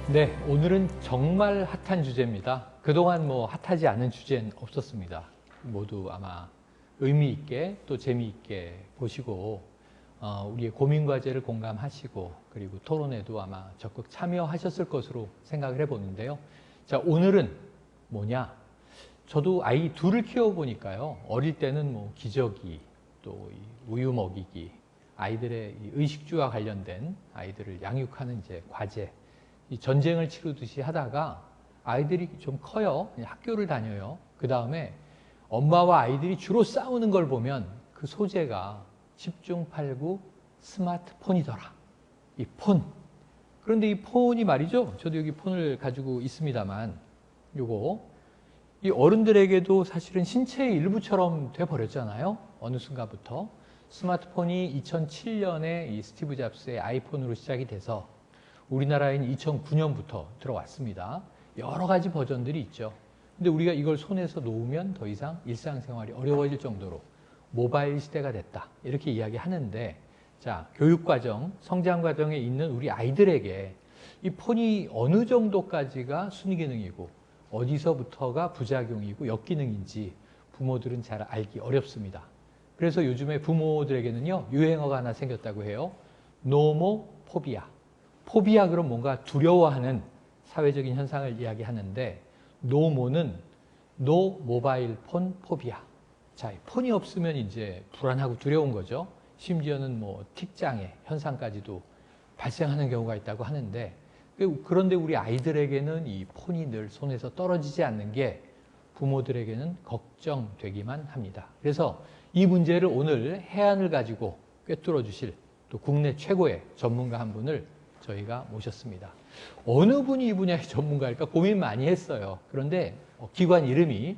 네, 오늘은 정말 핫한 주제입니다. 그동안 뭐 핫하지 않은 주제는 없었습니다. 모두 아마 의미 있게 또 재미있게 보시고 우리의 고민 과제를 공감하시고 그리고 토론에도 아마 적극 참여하셨을 것으로 생각을 해보는데요. 자, 오늘은 뭐냐? 저도 아이 둘을 키워보니까요. 어릴 때는 뭐 기저귀, 또 우유 먹이기, 아이들의 의식주와 관련된 아이들을 양육하는 이제 과제, 이 전쟁을 치르듯이 하다가 아이들이 좀 커요. 학교를 다녀요. 그 다음에 엄마와 아이들이 주로 싸우는 걸 보면 그 소재가 10중 8구 스마트폰이더라. 이 폰. 그런데 이 폰이 말이죠. 저도 여기 폰을 가지고 있습니다만 요거 이 어른들에게도 사실은 신체의 일부처럼 돼버렸잖아요. 어느 순간부터. 스마트폰이 2007년에 이 스티브 잡스의 아이폰으로 시작이 돼서 우리나라에는 2009년부터 들어왔습니다. 여러 가지 버전들이 있죠. 근데 우리가 이걸 손에서 놓으면 더 이상 일상생활이 어려워질 정도로 모바일 시대가 됐다. 이렇게 이야기하는데, 자, 교육과정, 성장과정에 있는 우리 아이들에게 이 폰이 어느 정도까지가 순기능이고 어디서부터가 부작용이고 역기능인지 부모들은 잘 알기 어렵습니다. 그래서 요즘에 부모들에게는요, 유행어가 하나 생겼다고 해요. 노모포비아. 포비아 그럼 뭔가 두려워하는 사회적인 현상을 이야기하는데 노모는 노 모바일 폰 포비아. 자, 폰이 없으면 이제 불안하고 두려운 거죠. 심지어는 뭐 틱장애 현상까지도 발생하는 경우가 있다고 하는데 그런데 우리 아이들에게는 이 폰이 늘 손에서 떨어지지 않는 게 부모들에게는 걱정되기만 합니다. 그래서 이 문제를 오늘 해안을 가지고 꿰뚫어 주실 또 국내 최고의 전문가 한 분을 저희가 모셨습니다. 어느 분이 이 분야의 전문가일까 고민 많이 했어요. 그런데 기관 이름이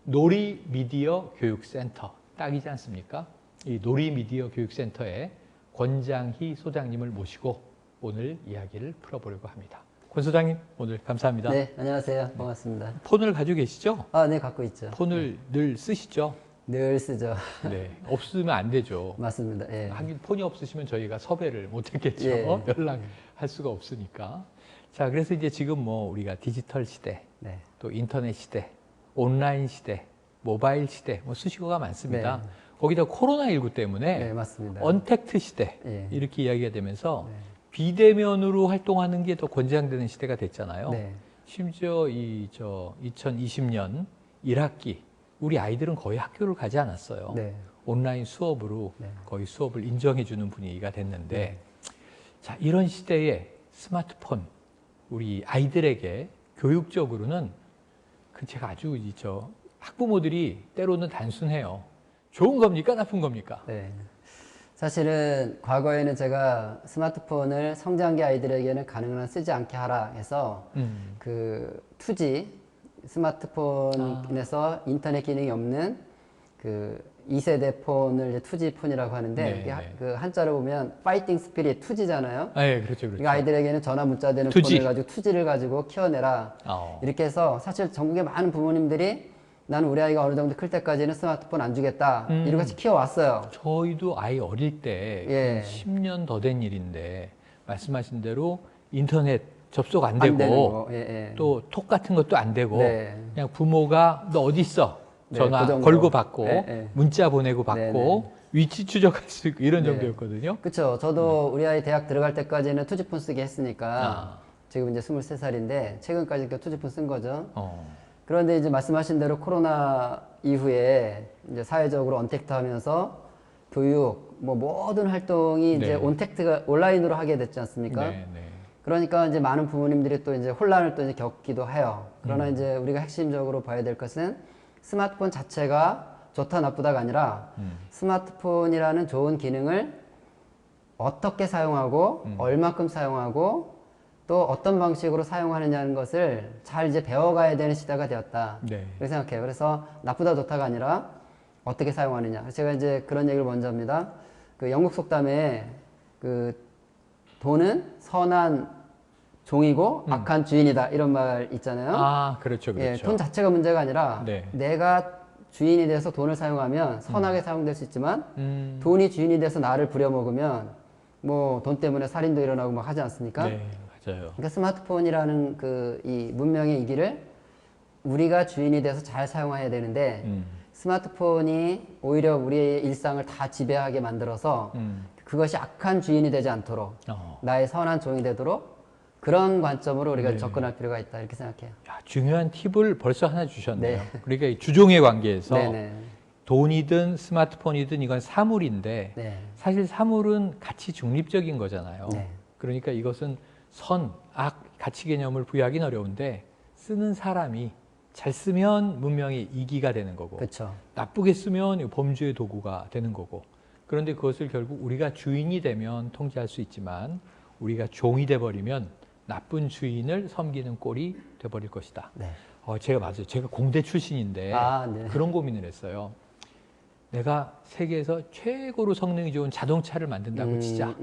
놀이미디어 교육센터 딱이지 않습니까? 이 놀이미디어 교육센터의 권장희 소장님을 모시고 오늘 이야기를 풀어보려고 합니다. 권 소장님 오늘 감사합니다. 네, 안녕하세요. 반갑습니다. 폰을 가지고 계시죠? 아, 네, 갖고 있죠. 폰을 늘 쓰시죠? 늘 쓰죠. 네, 없으면 안 되죠. 맞습니다. 예. 하긴 폰이 없으시면 저희가 섭외를 못 했겠죠. 예. 연락할 수가 없으니까. 자, 그래서 이제 지금 뭐 우리가 디지털 시대, 네. 또 인터넷 시대, 온라인 시대, 모바일 시대, 뭐 수식어가 많습니다. 네. 거기다 코로나19 때문에 네, 맞습니다. 언택트 시대, 예. 이렇게 이야기가 되면서 네. 비대면으로 활동하는 게 더 권장되는 시대가 됐잖아요. 네. 심지어 2020년 1학기, 우리 아이들은 거의 학교를 가지 않았어요. 네. 온라인 수업으로 네. 거의 수업을 인정해주는 분위기가 됐는데, 네. 자, 이런 시대에 스마트폰, 우리 아이들에게 교육적으로는 제가 아주 학부모들이 때로는 단순해요. 좋은 겁니까? 나쁜 겁니까? 네. 사실은 과거에는 제가 스마트폰을 성장기 아이들에게는 가능한 쓰지 않게 하라 해서 그 2G 스마트폰에서 인터넷 기능이 없는 그 2세대 폰을 이제 2G 폰이라고 하는데 네, 이게 네. 그 한자로 보면 파이팅 스피릿 2G잖아요. 네, 그렇죠, 그렇죠. 그러니까 아이들에게는 전화 문자 되는 2G. 폰을 가지고 2G를 가지고 키워내라. 이렇게 해서 사실 전국의 많은 부모님들이 나는 우리 아이가 어느 정도 클 때까지는 스마트폰 안 주겠다. 이렇게 같이 키워왔어요. 저희도 아이 어릴 때 예. 10년 더 된 일인데 말씀하신 대로 인터넷 접속 안 안 되는 되고 거. 예, 예. 또 톡 같은 것도 안 되고 네. 그냥 부모가 너 어디 있어? 네, 전화 그 정도. 걸고 받고 예, 예. 문자 보내고 받고 네, 네. 위치 추적할 수 있고 이런 네. 정도였거든요. 그쵸. 저도 우리 아이 대학 들어갈 때까지는 투지폰 쓰게 했으니까 아. 지금 이제 23살인데 최근까지 그 투지폰 쓴 거죠. 그런데 그런데 이제 말씀하신 대로 코로나 이후에 이제 사회적으로 언택트 하면서 교육, 뭐 모든 활동이 이제 네. 온택트가 온라인으로 하게 됐지 않습니까? 네, 네. 그러니까 이제 많은 부모님들이 또 이제 혼란을 또 이제 겪기도 해요. 그러나 이제 우리가 핵심적으로 봐야 될 것은 스마트폰 자체가 좋다 나쁘다가 아니라 스마트폰이라는 좋은 기능을 어떻게 사용하고 얼마큼 사용하고 또 어떤 방식으로 사용하느냐는 것을 잘 이제 배워가야 되는 시대가 되었다. 네. 그렇게 생각해요. 그래서 나쁘다 좋다가 아니라 어떻게 사용하느냐. 제가 이제 그런 얘기를 먼저 합니다. 그 영국 속담에 그 돈은 선한 종이고 악한 주인이다 이런 말 있잖아요. 아, 그렇죠, 예, 그렇죠. 돈 자체가 문제가 아니라 네. 내가 주인이 돼서 돈을 사용하면 선하게 사용될 수 있지만 돈이 주인이 돼서 나를 부려먹으면 뭐 돈 때문에 살인도 일어나고 막 하지 않습니까? 네, 맞아요. 그러니까 스마트폰이라는 그 이 문명의 이기를 우리가 주인이 돼서 잘 사용해야 되는데 스마트폰이 오히려 우리의 일상을 다 지배하게 만들어서 그것이 악한 주인이 되지 않도록 나의 선한 종이 되도록 그런 관점으로 우리가 네. 접근할 필요가 있다 이렇게 생각해요. 야, 중요한 팁을 벌써 하나 주셨네요. 네. 그러니까 이 주종의 관계에서 네네. 돈이든 스마트폰이든 이건 사물인데 네. 사실 사물은 가치 중립적인 거잖아요. 네. 그러니까 이것은 선, 악, 가치 개념을 부여하기는 어려운데 쓰는 사람이 잘 쓰면 문명의 이기가 되는 거고 그렇죠. 나쁘게 쓰면 범죄의 도구가 되는 거고 그런데 그것을 결국 우리가 주인이 되면 통제할 수 있지만 우리가 종이 돼버리면 나쁜 주인을 섬기는 꼴이 돼버릴 것이다. 네. 제가 맞아요. 제가 공대 출신인데 네. 그런 고민을 했어요. 내가 세계에서 최고로 성능이 좋은 자동차를 만든다고 치자.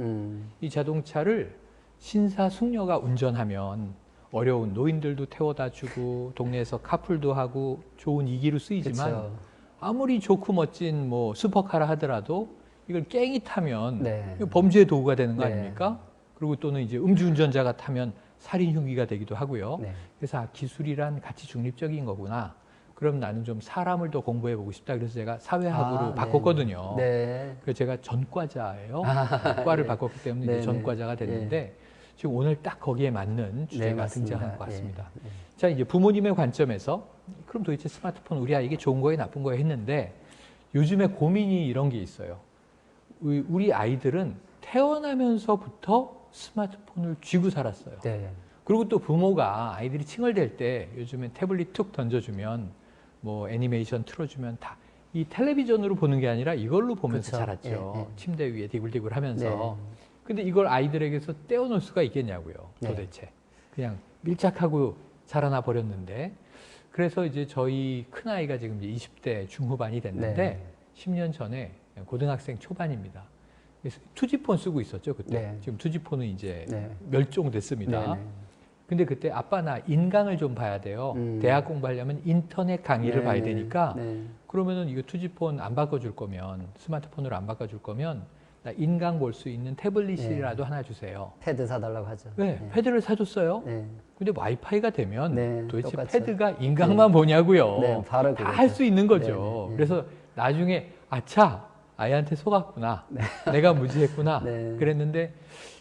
이 자동차를 신사숙녀가 운전하면 어려운 노인들도 태워다 주고 동네에서 카풀도 하고 좋은 이기로 쓰이지만 그쵸. 아무리 좋고 멋진 뭐 슈퍼카라 하더라도 이걸 깽이 타면 네. 이거 범죄의 도구가 되는 거 네. 아닙니까? 그리고 또는 이제 음주운전자가 타면 살인 흉기가 되기도 하고요. 네. 그래서 기술이란 가치 중립적인 거구나. 그럼 나는 좀 사람을 더 공부해 보고 싶다. 그래서 제가 사회학으로 바꿨거든요. 네. 그래서 제가 전과자예요. 과를 바꿨기 때문에 이제 네, 전과자가 됐는데 지금 오늘 딱 거기에 맞는 주제가 맞습니다. 등장한 것 같습니다. 예. 자, 이제 부모님의 관점에서 그럼 도대체 스마트폰 우리 아이에게 좋은 거예요, 나쁜 거예요 했는데 요즘에 고민이 이런 게 있어요. 우리 아이들은 태어나면서부터 스마트폰을 쥐고 살았어요. 네. 그리고 또 부모가 아이들이 칭얼댈 때 요즘엔 태블릿 툭 던져주면 뭐 애니메이션 틀어주면 다 이 텔레비전으로 보는 게 아니라 이걸로 보면서 그쵸. 자랐죠. 예, 예. 침대 위에 디굴디굴 하면서. 네. 근데 이걸 아이들에게서 떼어놓을 수가 있겠냐고요. 네. 도대체. 그냥 밀착하고 자라나 버렸는데. 그래서 이제 저희 큰아이가 지금 이제 20대 중후반이 됐는데 네. 10년 전에 고등학생 초반입니다. 그래서 투지폰 쓰고 있었죠, 그때. 네. 지금 투지폰은 이제 네. 멸종됐습니다. 네. 근데 그때 아빠 나 인강을 좀 봐야 돼요. 대학 공부하려면 인터넷 강의를 봐야 되니까 네. 그러면은 이거 투지폰 안 바꿔줄 거면 스마트폰으로 안 바꿔줄 거면 나 인강 볼 수 있는 태블릿이라도 하나 주세요. 패드 사달라고 하죠. 네, 패드를 사줬어요. 네. 근데 와이파이가 되면 네, 도대체 똑같죠. 패드가 인강만 보냐고요. 네, 바로 다 그거죠. 할 수 있는 거죠. 네, 네, 네. 그래서 나중에 아차 아이한테 속았구나. 내가 무지했구나. 네. 그랬는데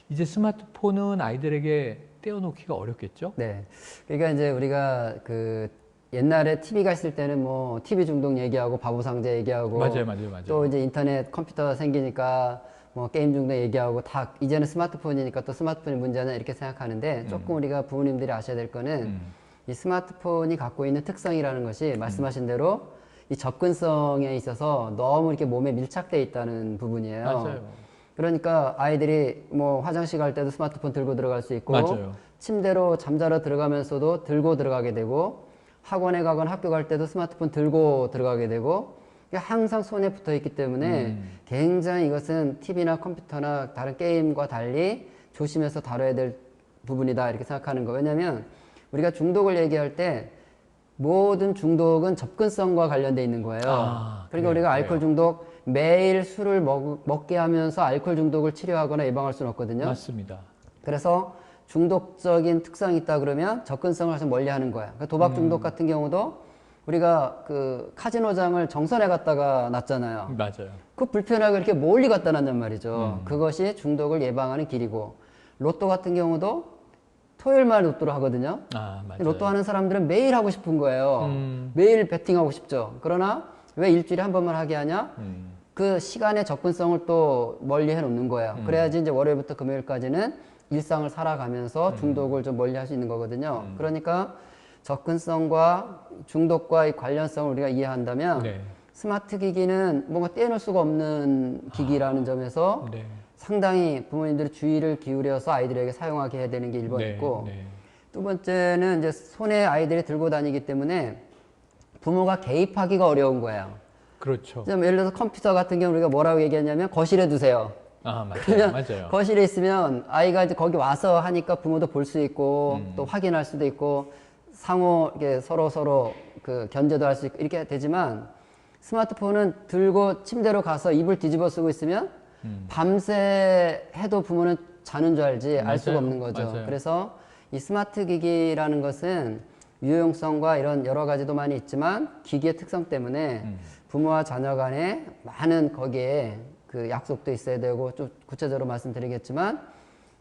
이제 스마트폰은 아이들에게 떼어놓기가 어렵겠죠? 네. 그러니까 이제 우리가 그 옛날에 TV가 있을 때는 뭐 TV 중독 얘기하고 바보상자 얘기하고 맞아요. 또 이제 인터넷 컴퓨터가 생기니까 뭐 게임 중독 얘기하고 다 이제는 스마트폰이니까 또 스마트폰이 문제냐 이렇게 생각하는데 조금 우리가 부모님들이 아셔야 될 거는 이 스마트폰이 갖고 있는 특성이라는 것이 말씀하신 대로 이 접근성에 있어서 너무 이렇게 몸에 밀착돼 있다는 부분이에요. 맞아요. 그러니까 아이들이 뭐 화장실 갈 때도 스마트폰 들고 들어갈 수 있고 맞아요. 침대로 잠자러 들어가면서도 들고 들어가게 되고 학원에 가거나 학교 갈 때도 스마트폰 들고 들어가게 되고 항상 손에 붙어 있기 때문에 굉장히 이것은 TV나 컴퓨터나 다른 게임과 달리 조심해서 다뤄야 될 부분이다 이렇게 생각하는 거. 왜냐하면 우리가 중독을 얘기할 때 모든 중독은 접근성과 관련돼 있는 거예요. 그러니까 그래요, 우리가 알코올 중독 매일 술을 먹게 하면서 알코올 중독을 치료하거나 예방할 수는 없거든요. 맞습니다. 그래서 중독적인 특성이 있다 그러면 접근성을 좀 멀리하는 거야. 그러니까 도박 중독 같은 경우도 우리가 그 카지노장을 정선에 갔다가 놨잖아요. 맞아요. 그 불편하게 이렇게 멀리 갖다 놨단 말이죠. 그것이 중독을 예방하는 길이고 로또 같은 경우도 토요일만 로또를 하거든요. 맞아요. 로또 하는 사람들은 매일 하고 싶은 거예요. 매일 베팅하고 싶죠. 그러나 왜 일주일에 한 번만 하게 하냐? 그 시간의 접근성을 또 멀리 해놓는 거예요. 그래야지 이제 월요일부터 금요일까지는 일상을 살아가면서 중독을 좀 멀리 할 수 있는 거거든요. 그러니까 접근성과 중독과 의 관련성을 우리가 이해한다면 네. 스마트 기기는 뭔가 떼어놓을 수가 없는 기기라는 점에서 네. 상당히 부모님들이 주의를 기울여서 아이들에게 사용하게 해야 되는 게 1번 네. 있고 네. 두 번째는 이제 손에 아이들이 들고 다니기 때문에 부모가 개입하기가 어려운 거예요. 그렇죠. 좀 예를 들어서 컴퓨터 같은 경우 우리가 뭐라고 얘기하냐면 거실에 두세요. 맞아요. 그러면 맞아요. 거실에 있으면 아이가 이제 거기 와서 하니까 부모도 볼 수 있고 또 확인할 수도 있고 상호 이렇게 서로 그 견제도 할 수 있고 이렇게 되지만 스마트폰은 들고 침대로 가서 이불 뒤집어 쓰고 있으면 밤새 해도 부모는 자는 줄 알지 알 수가 맞아요. 없는 거죠. 맞아요. 그래서 이 스마트 기기라는 것은 유용성과 이런 여러 가지도 많이 있지만 기기의 특성 때문에 부모와 자녀 간에 많은 거기에 그 약속도 있어야 되고 좀 구체적으로 말씀드리겠지만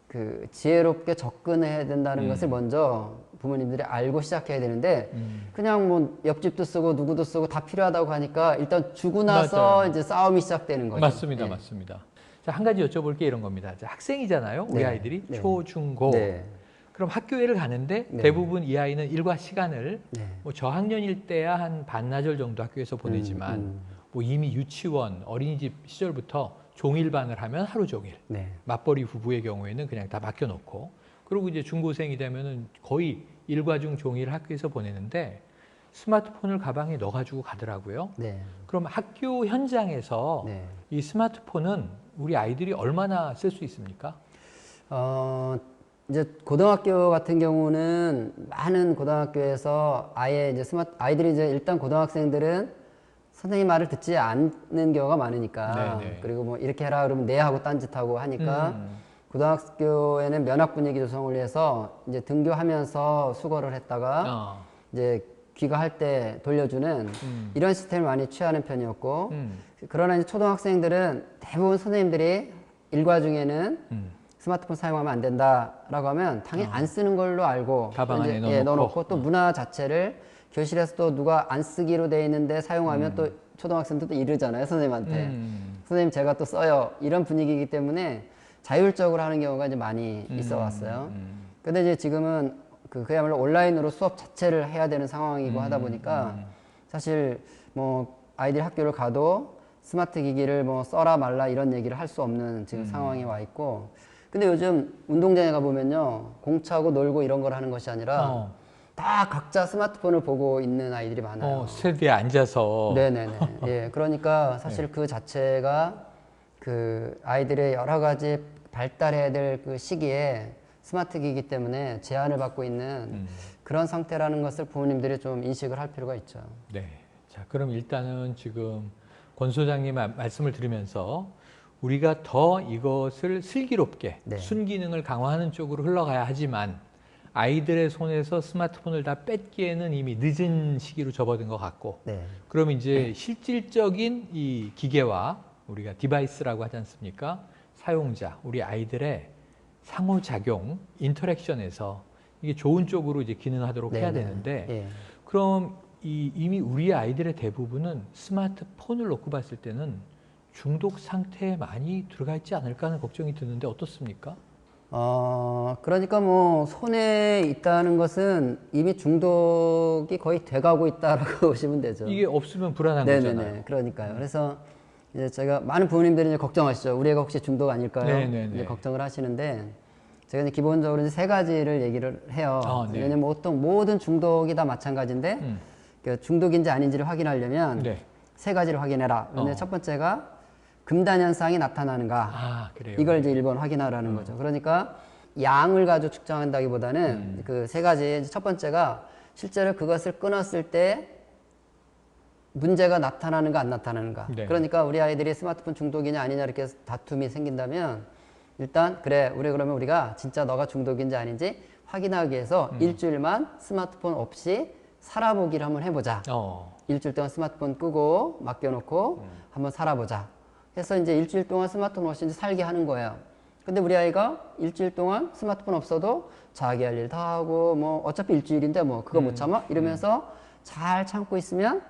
그 지혜롭게 접근해야 된다는 것을 먼저 부모님들이 알고 시작해야 되는데 그냥 뭐 옆집도 쓰고 누구도 쓰고 다 필요하다고 하니까 일단 주고 나서 맞아요. 이제 싸움이 시작되는 거죠. 맞습니다. 예. 맞습니다. 자, 한 가지 여쭤볼 게 이런 겁니다. 자, 학생이잖아요. 우리 네. 아이들이 네. 초, 중, 고. 네. 그럼 학교에를 가는데 네. 대부분 이 아이는 일과 시간을 네. 뭐 저학년일 때야 한 반나절 정도 학교에서 보내지만 뭐 이미 유치원, 어린이집 시절부터 종일반을 하면 하루 종일. 네. 맞벌이 부부의 경우에는 그냥 다 맡겨놓고 그리고 이제 중고생이 되면은 거의 일과 중 종일 학교에서 보내는데 스마트폰을 가방에 넣어가지고 가더라고요. 네. 그럼 학교 현장에서 네. 이 스마트폰은 우리 아이들이 얼마나 쓸 수 있습니까? 이제 고등학교 같은 경우는 많은 고등학교에서 아예 이제 아이들이 이제 일단 고등학생들은 선생님 말을 듣지 않는 경우가 많으니까 네네. 그리고 뭐 이렇게 해라 그러면 네 하고 딴짓하고 하니까 고등학교에는 면학 분위기 조성을 위해서 이제 등교하면서 수거를 했다가 이제 귀가할 때 돌려주는 이런 시스템을 많이 취하는 편이었고 그러나 이제 초등학생들은 대부분 선생님들이 일과 중에는 스마트폰 사용하면 안 된다라고 하면 당연히 안 쓰는 걸로 알고 가방 안에 이제, 넣어놓고. 또 문화 자체를 교실에서 또 누가 안 쓰기로 돼 있는데 사용하면 또 초등학생들도 이르잖아요 선생님한테 선생님 제가 또 써요 이런 분위기이기 때문에 자율적으로 하는 경우가 이제 많이 있어 왔어요. 근데 이제 지금은 그야말로 온라인으로 수업 자체를 해야 되는 상황이고 하다 보니까 사실 뭐 아이들이 학교를 가도 스마트 기기를 뭐 써라 말라 이런 얘기를 할 수 없는 지금 상황에 와 있고 근데 요즘 운동장에 가보면요 공차고 놀고 이런 걸 하는 것이 아니라 다 각자 스마트폰을 보고 있는 아이들이 많아요. 스테디에 앉아서. 네네네. 예, 그러니까 사실 그 자체가 그 아이들의 여러 가지 발달해야 될 그 시기에 스마트 기기 때문에 제한을 받고 있는 그런 상태라는 것을 부모님들이 좀 인식을 할 필요가 있죠. 네. 자, 그럼 일단은 지금 권 소장님 말씀을 들으면서 우리가 더 이것을 슬기롭게 네. 순기능을 강화하는 쪽으로 흘러가야 하지만 아이들의 손에서 스마트폰을 다 뺏기에는 이미 늦은 시기로 접어든 것 같고 네. 그럼 이제 실질적인 이 기계와 우리가 디바이스라고 하지 않습니까? 사용자, 우리 아이들의 상호작용, 인터랙션에서 이게 좋은 쪽으로 이제 기능하도록 해야 네네. 되는데 예. 그럼 이미 우리 아이들의 대부분은 스마트폰을 놓고 봤을 때는 중독 상태에 많이 들어가 있지 않을까 하는 걱정이 드는데 어떻습니까? 그러니까 뭐 손에 있다는 것은 이미 중독이 거의 돼가고 있다라고 보시면 되죠. 이게 없으면 불안한 네네네. 거잖아요. 그러니까요. 그래서 이제 제가 많은 부모님들이 이제 걱정하시죠. 우리 애가 혹시 중독 아닐까요? 네네네. 이제 걱정을 하시는데 제가 이제 기본적으로 이제 세 가지를 얘기를 해요. 네. 왜냐면 보통 모든 중독이 다 마찬가지인데 그 중독인지 아닌지를 확인하려면 네. 세 가지를 확인해라. 근데 첫 번째가 금단 현상이 나타나는가. 그래요. 이걸 이제 1번 확인하라는 거죠. 그러니까 양을 가지고 측정한다기보다는 그 세 가지 첫 번째가 실제로 그것을 끊었을 때 문제가 나타나는가 안 나타나는가. 네. 그러니까 우리 아이들이 스마트폰 중독이냐 아니냐 이렇게 다툼이 생긴다면 일단 그래 우리 그러면 우리가 진짜 너가 중독인지 아닌지 확인하기 위해서 일주일만 스마트폰 없이 살아보기를 한번 해보자. 일주일 동안 스마트폰 끄고 맡겨놓고 한번 살아보자. 해서 이제 일주일 동안 스마트폰 없이 이제 살게 하는 거예요. 근데 우리 아이가 일주일 동안 스마트폰 없어도 자기 할 일 다 하고 뭐 어차피 일주일인데 뭐 그거 못 참아? 이러면서 잘 참고 있으면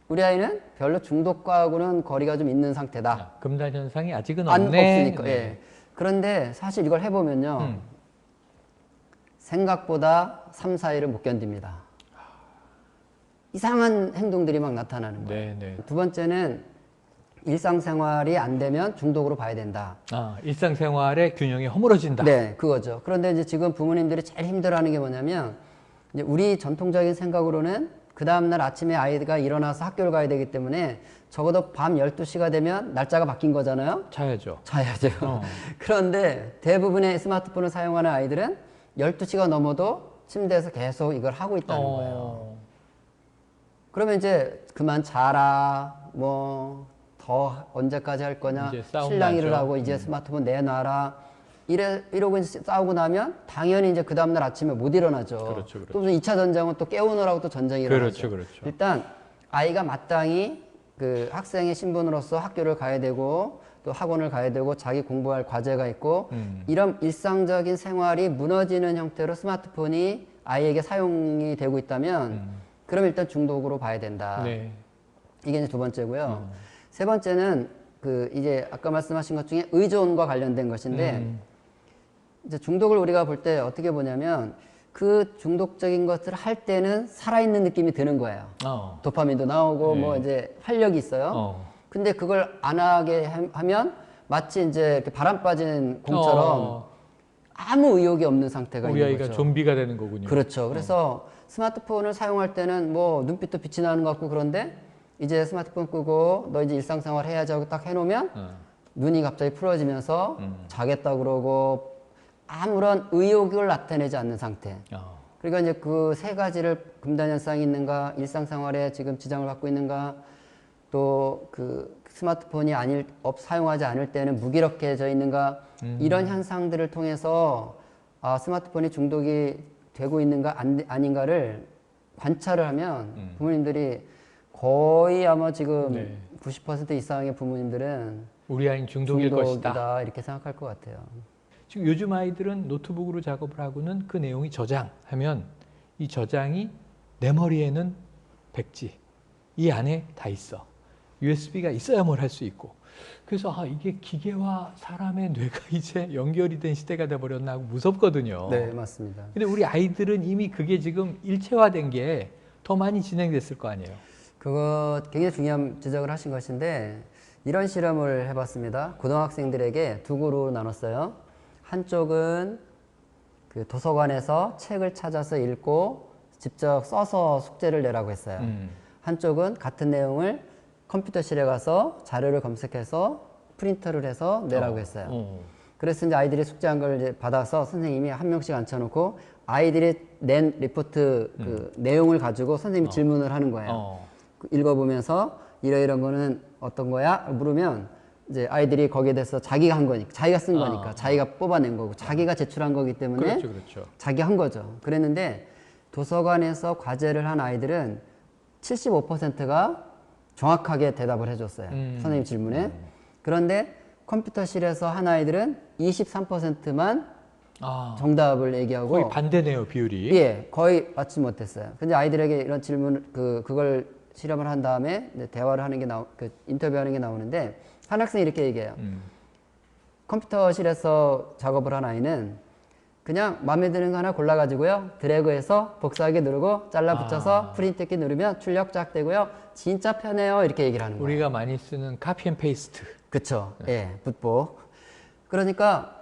우리 아이는 별로 중독과하고는 거리가 좀 있는 상태다. 금단 현상이 아직은 안 없네. 없으니까. 예. 그런데 사실 이걸 해보면요. 생각보다 3, 4일을 못 견딥니다. 이상한 행동들이 막 나타나는 거예요. 네네. 두 번째는 일상생활이 안 되면 중독으로 봐야 된다. 일상생활의 균형이 허물어진다. 네, 그거죠. 그런데 이제 지금 부모님들이 제일 힘들어하는 게 뭐냐면 이제 우리 전통적인 생각으로는 그 다음날 아침에 아이가 일어나서 학교를 가야 되기 때문에 적어도 밤 12시가 되면 날짜가 바뀐 거잖아요. 자야죠. 자야죠. 그런데 대부분의 스마트폰을 사용하는 아이들은 12시가 넘어도 침대에서 계속 이걸 하고 있다는 거예요. 그러면 이제 그만 자라, 뭐 더 언제까지 할 거냐, 이제 싸움 실랑이를 나죠. 하고 이제 스마트폰 내놔라. 이러고 이제 싸우고 나면 당연히 이제 그 다음날 아침에 못 일어나죠. 그렇죠, 그렇죠. 또 2차 전쟁은 또 깨우느라고 또 전쟁이 일어나죠. 그렇죠, 그렇죠. 일단 아이가 마땅히 그 학생의 신분으로서 학교를 가야 되고 또 학원을 가야 되고 자기 공부할 과제가 있고 이런 일상적인 생활이 무너지는 형태로 스마트폰이 아이에게 사용이 되고 있다면 그럼 일단 중독으로 봐야 된다. 네. 이게 이제 두 번째고요. 세 번째는 그 이제 아까 말씀하신 것 중에 의존과 관련된 것인데 이제 중독을 우리가 볼 때 어떻게 보냐면 그 중독적인 것을 할 때는 살아있는 느낌이 드는 거예요. 도파민도 나오고 네. 뭐 이제 활력이 있어요. 근데 그걸 안 하게 하면 마치 이제 이렇게 바람 빠진 공처럼 아무 의욕이 없는 상태가 우리 있는 아이가 거죠. 좀비가 되는 거군요. 그렇죠. 그래서 스마트폰을 사용할 때는 뭐 눈빛도 빛이 나는 것 같고 그런데 이제 스마트폰 끄고 너 이제 일상생활 해야지 하고 딱 해놓으면 눈이 갑자기 풀어지면서 자겠다 그러고 아무런 의욕을 나타내지 않는 상태. 그러니까 이제 그 세 가지를 금단현상이 있는가, 일상생활에 지금 지장을 받고 있는가, 또 그 스마트폰이 사용하지 않을 때는 무기력해져 있는가, 이런 현상들을 통해서 아, 스마트폰이 중독이 되고 있는가 아닌가를 관찰을 하면 부모님들이 거의 아마 지금 네. 90% 이상의 부모님들은 우리 아이는 중독일 중독이다 것이다. 이렇게 생각할 것 같아요. 지금 요즘 아이들은 노트북으로 작업을 하고는 그 내용이 저장하면 이 저장이 내 머리에는 백지, 이 안에 다 있어. USB가 있어야 뭘 할 수 있고. 그래서 아, 이게 기계와 사람의 뇌가 이제 연결이 된 시대가 돼버렸나 하고 무섭거든요. 네, 맞습니다. 근데 우리 아이들은 이미 그게 지금 일체화된 게 더 많이 진행됐을 거 아니에요. 그거 굉장히 중요한 지적을 하신 것인데 이런 실험을 해봤습니다. 고등학생들에게 두 그룹으로 나눴어요. 한쪽은 그 도서관에서 책을 찾아서 읽고 직접 써서 숙제를 내라고 했어요. 한쪽은 같은 내용을 컴퓨터실에 가서 자료를 검색해서 프린터를 해서 내라고 했어요. 그래서 이제 아이들이 숙제한 걸 이제 받아서 선생님이 한 명씩 앉혀놓고 아이들이 낸 리포트 그 내용을 가지고 선생님이 질문을 하는 거예요. 읽어보면서 이런 거는 어떤 거야? 물으면 이제 아이들이 거기에 대해서 자기가 한 거니까, 자기가 쓴 거니까, 자기가 뽑아낸 거고, 자기가 제출한 거기 때문에 그렇죠, 그렇죠. 자기가 한 거죠. 그랬는데 도서관에서 과제를 한 아이들은 75%가 정확하게 대답을 해줬어요. 선생님 질문에. 그런데 컴퓨터실에서 한 아이들은 23%만 정답을 얘기하고 거의 반대네요, 비율이. 예, 거의 맞지 못했어요. 근데 아이들에게 이런 질문, 그걸 실험을 한 다음에 이제 대화를 하는 게 인터뷰하는 게 나오는데 한 학생이 이렇게 얘기해요. 컴퓨터실에서 작업을 한 아이는 그냥 마음에 드는 거 하나 골라가지고요. 드래그해서 복사하기 누르고 잘라 붙여서 프린트키 누르면 출력 쫙 되고요. 진짜 편해요. 이렇게 얘기를 하는 거예요. 우리가 많이 쓰는 카피 앤 페이스트. 그쵸. 예, 붓복. 그러니까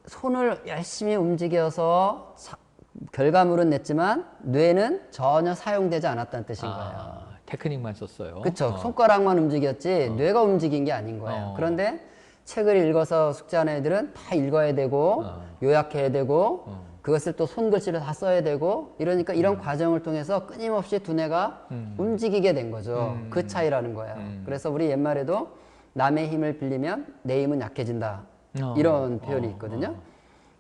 손을 열심히 움직여서 결과물은 냈지만 뇌는 전혀 사용되지 않았다는 뜻인 거예요. 테크닉만 썼어요. 그쵸. 손가락만 움직였지 뇌가 움직인 게 아닌 거예요. 그런데 책을 읽어서 숙제하는 애들은 다 읽어야 되고 요약해야 되고 그것을 또 손글씨로 다 써야 되고 이러니까 이런 과정을 통해서 끊임없이 두뇌가 움직이게 된 거죠. 그 차이라는 거예요. 그래서 우리 옛말에도 남의 힘을 빌리면 내 힘은 약해진다. 이런 표현이 있거든요.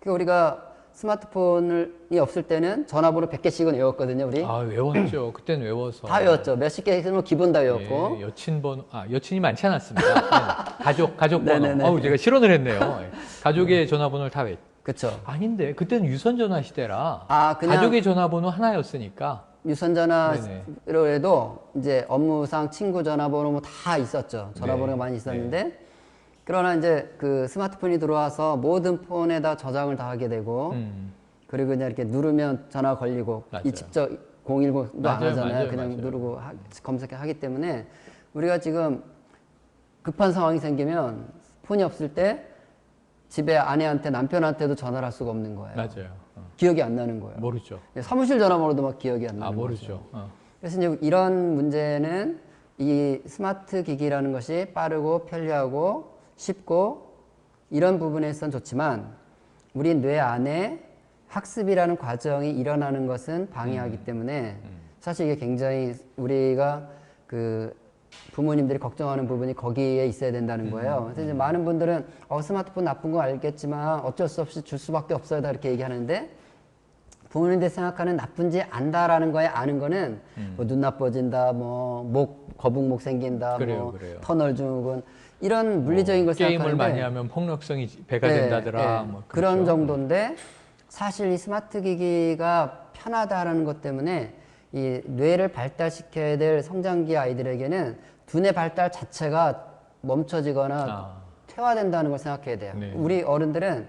그러니까 우리가 스마트폰이 없을 때는 전화번호 100개씩은 외웠거든요, 우리. 외웠죠. 그때는 외워서. 다 외웠죠. 몇십 개 있으면 기본 다 외웠고. 예, 여친 번호, 여친이 많지 않았습니다. 네, 가족 번호. 네네네. 제가 실언을 했네요. 예, 가족의 전화번호를 다 그쵸. 아닌데, 그때는 유선전화 시대라. 그냥 가족의 전화번호 하나였으니까. 유선전화로 해도 이제 업무상 친구 전화번호 뭐 다 있었죠. 전화번호가 많이 있었는데. 그러나 이제 그 스마트폰이 들어와서 모든 폰에다 저장을 다 하게 되고 그리고 그냥 이렇게 누르면 전화 걸리고 맞아요. 이 직접 010도 안 하잖아요. 맞아요, 그냥 맞아요. 누르고 검색하기 때문에 우리가 지금 급한 상황이 생기면 폰이 없을 때 집에 아내한테 남편한테도 전화를 할 수가 없는 거예요. 맞아요. 기억이 안 나는 거예요. 모르죠. 사무실 전화번호도 막 기억이 안 나는 거죠. 모르죠. 그래서 이제 이런 문제는 이 스마트 기기라는 것이 빠르고 편리하고 쉽고 이런 부분에선 좋지만 우리 뇌 안에 학습이라는 과정이 일어나는 것은 방해하기 때문에 사실 이게 굉장히 우리가 그 부모님들이 걱정하는 부분이 거기에 있어야 된다는 거예요. 그래서 이제 많은 분들은 스마트폰 나쁜 거 알겠지만 어쩔 수 없이 줄 수밖에 없어요. 다 이렇게 얘기하는데 부모님들이 생각하는 나쁜지 안다라는 거에 아는 거는 뭐 눈 나빠진다, 뭐 거북목 생긴다, 뭐 그래요. 터널 증후군 이런 물리적인 걸 게임을 생각하는데 많이 하면 폭력성이 배가 네, 된다더라. 네. 뭐 그런 그렇죠. 정도인데 사실 이 스마트 기기가 편하다라는 것 때문에 이 뇌를 발달시켜야 될 성장기 아이들에게는 두뇌 발달 자체가 멈춰지거나 퇴화된다는 걸 생각해야 돼요. 네. 우리 어른들은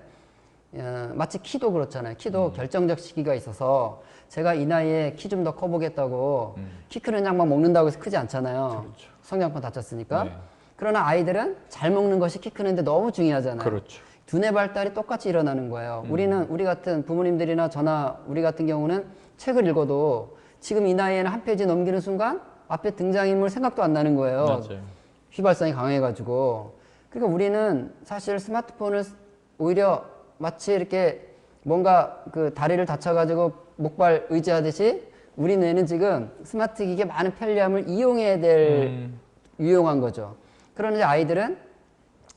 마치 키도 그렇잖아요. 키도 결정적 시기가 있어서 제가 이 나이에 키 좀 더 커보겠다고 키 크는 약 막 먹는다고 해서 크지 않잖아요. 그렇죠. 성장판 다쳤으니까. 네. 그러나 아이들은 잘 먹는 것이 키 크는데 너무 중요하잖아요. 그렇죠. 두뇌 발달이 똑같이 일어나는 거예요. 우리 같은 부모님들이나 저나 우리 같은 경우는 책을 읽어도 지금 이 나이에는 한 페이지 넘기는 순간 앞에 등장인물 생각도 안 나는 거예요. 맞아요. 휘발성이 강해가지고. 그러니까 우리는 사실 스마트폰을 오히려 마치 이렇게 뭔가 그 다리를 다쳐가지고 목발 의지하듯이 우리 뇌는 지금 스마트 기기의 많은 편리함을 이용해야 될 유용한 거죠. 그러나 이제 아이들은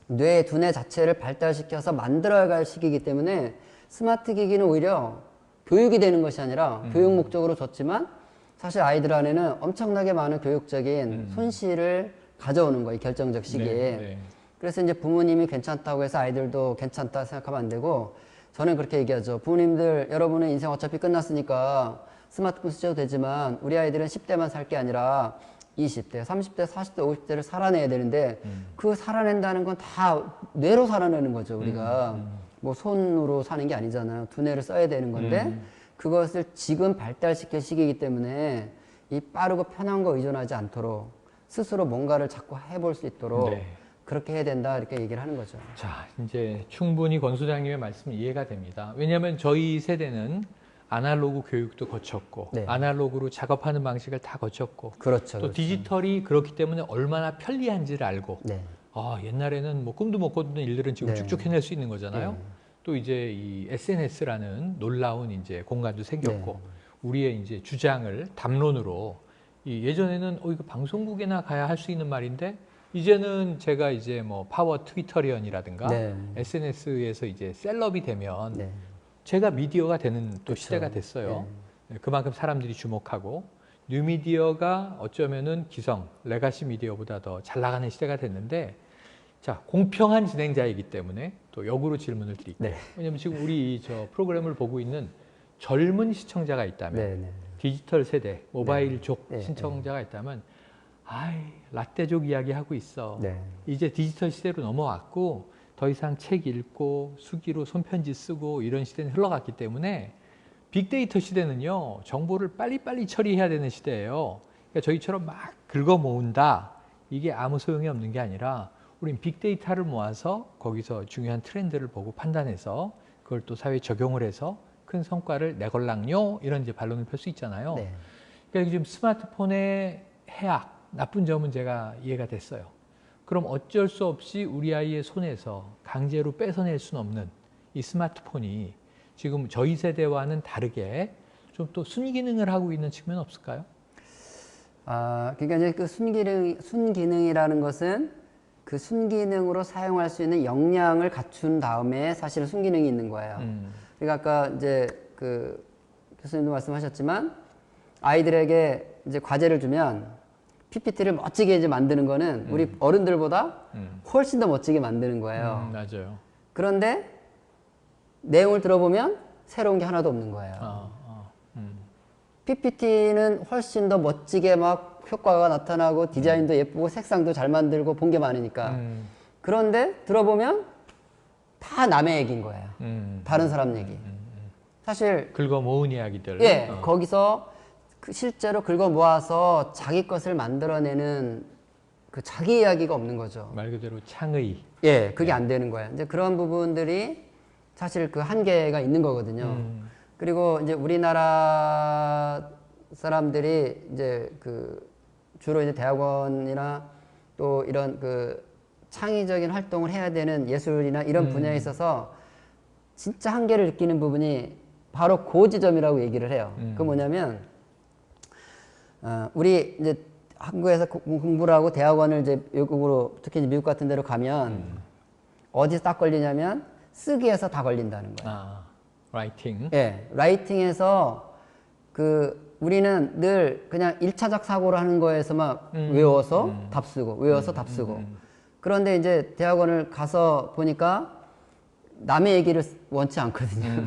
뇌, 두뇌 자체를 발달시켜서 만들어갈 시기이기 때문에 스마트 기기는 오히려 교육이 되는 것이 아니라 교육 목적으로 줬지만 사실 아이들 안에는 엄청나게 많은 교육적인 손실을 가져오는 거예요. 결정적 시기에. 네. 그래서 이제 부모님이 괜찮다고 해서 아이들도 괜찮다 생각하면 안 되고 저는 그렇게 얘기하죠. 부모님들 여러분의 인생 어차피 끝났으니까 스마트폰 쓰셔도 되지만 우리 아이들은 10대만 살 게 아니라 20대, 30대, 40대, 50대를 살아내야 되는데 그 살아낸다는 건 다 뇌로 살아내는 거죠. 우리가 뭐 손으로 사는 게 아니잖아요. 두뇌를 써야 되는 건데 그것을 지금 발달시킬 시기이기 때문에 이 빠르고 편한 거 의존하지 않도록 스스로 뭔가를 자꾸 해볼 수 있도록 네. 그렇게 해야 된다 이렇게 얘기를 하는 거죠. 자, 이제 충분히 권 소장님의 말씀이 이해가 됩니다. 왜냐하면 저희 세대는 아날로그 교육도 거쳤고 네. 아날로그로 작업하는 방식을 다 거쳤고 그렇죠. 또 디지털이 그렇기 때문에 얼마나 편리한지를 알고 네. 옛날에는 뭐 꿈도 못 꿨던 일들은 지금 네. 쭉쭉 해낼 수 있는 거잖아요. 네. 또 이제 이 SNS라는 놀라운 이제 공간도 생겼고 네. 우리의 이제 주장을 담론으로 예전에는 이거 방송국에나 가야 할 수 있는 말인데 이제는 제가 이제 뭐 파워 트위터리언이라든가 네. SNS에서 이제 셀럽이 되면 네. 제가 미디어가 되는 또 그렇죠. 시대가 됐어요. 그만큼 사람들이 주목하고 뉴미디어가 어쩌면은 기성, 레가시 미디어보다 더 잘 나가는 시대가 됐는데 자, 공평한 진행자이기 때문에 또 역으로 질문을 드릴게요. 네. 왜냐면 지금 우리 저 프로그램을 보고 있는 젊은 시청자가 있다면 네. 네. 디지털 세대, 모바일족 네. 시청자가 있다면 라떼족 이야기하고 있어. 네. 이제 디지털 시대로 넘어왔고 더 이상 책 읽고 수기로 손편지 쓰고 이런 시대는 흘러갔기 때문에 빅데이터 시대는요. 정보를 빨리빨리 처리해야 되는 시대예요. 그러니까 저희처럼 막 긁어 모은다. 이게 아무 소용이 없는 게 아니라 우린 빅데이터를 모아서 거기서 중요한 트렌드를 보고 판단해서 그걸 또 사회에 적용을 해서 큰 성과를 내걸랑요. 이런 이제 반론을 펼 수 있잖아요. 네. 그러니까 지금 스마트폰의 해악, 나쁜 점은 제가 이해가 됐어요. 그럼 어쩔 수 없이 우리 아이의 손에서 강제로 뺏어낼 수는 없는 이 스마트폰이 지금 저희 세대와는 다르게 좀 또 순기능을 하고 있는 측면 없을까요? 그러니까 이제 그 순기능이라는 것은 그 순기능으로 사용할 수 있는 역량을 갖춘 다음에 사실은 순기능이 있는 거예요. 그러니까 아까 이제 그 교수님도 말씀하셨지만 아이들에게 이제 과제를 주면 PPT를 멋지게 이제 만드는 거는 우리 어른들보다 훨씬 더 멋지게 만드는 거예요. 맞아요. 그런데 내용을 들어보면 새로운 게 하나도 없는 거예요. PPT는 훨씬 더 멋지게 막 효과가 나타나고 디자인도 예쁘고 색상도 잘 만들고 본 게 많으니까. 그런데 들어보면 다 남의 얘기인 거예요. 다른 사람 얘기. 사실 긁어 모은 이야기들. 거기서 실제로 긁어 모아서 자기 것을 만들어내는 그 자기 이야기가 없는 거죠. 말 그대로 창의. 그게 안 되는 거예요. 이제 그런 부분들이 사실 그 한계가 있는 거거든요. 그리고 이제 우리나라 사람들이 이제 그 주로 이제 대학원이나 또 이런 그 창의적인 활동을 해야 되는 예술이나 이런 분야에 있어서 진짜 한계를 느끼는 부분이 바로 그 지점이라고 얘기를 해요. 그 뭐냐면 우리 이제 한국에서 공부를 하고 대학원을 이제 외국으로 특히 이제 미국 같은 데로 가면 어디서 딱 걸리냐면 쓰기에서 다 걸린다는 거예요. 아, 라이팅. 예, 라이팅에서 우리는 늘 그냥 1차적 사고를 하는 거에서만 외워서 답 쓰고 외워서 답 쓰고 그런데 이제 대학원을 가서 보니까 남의 얘기를 원치 않거든요.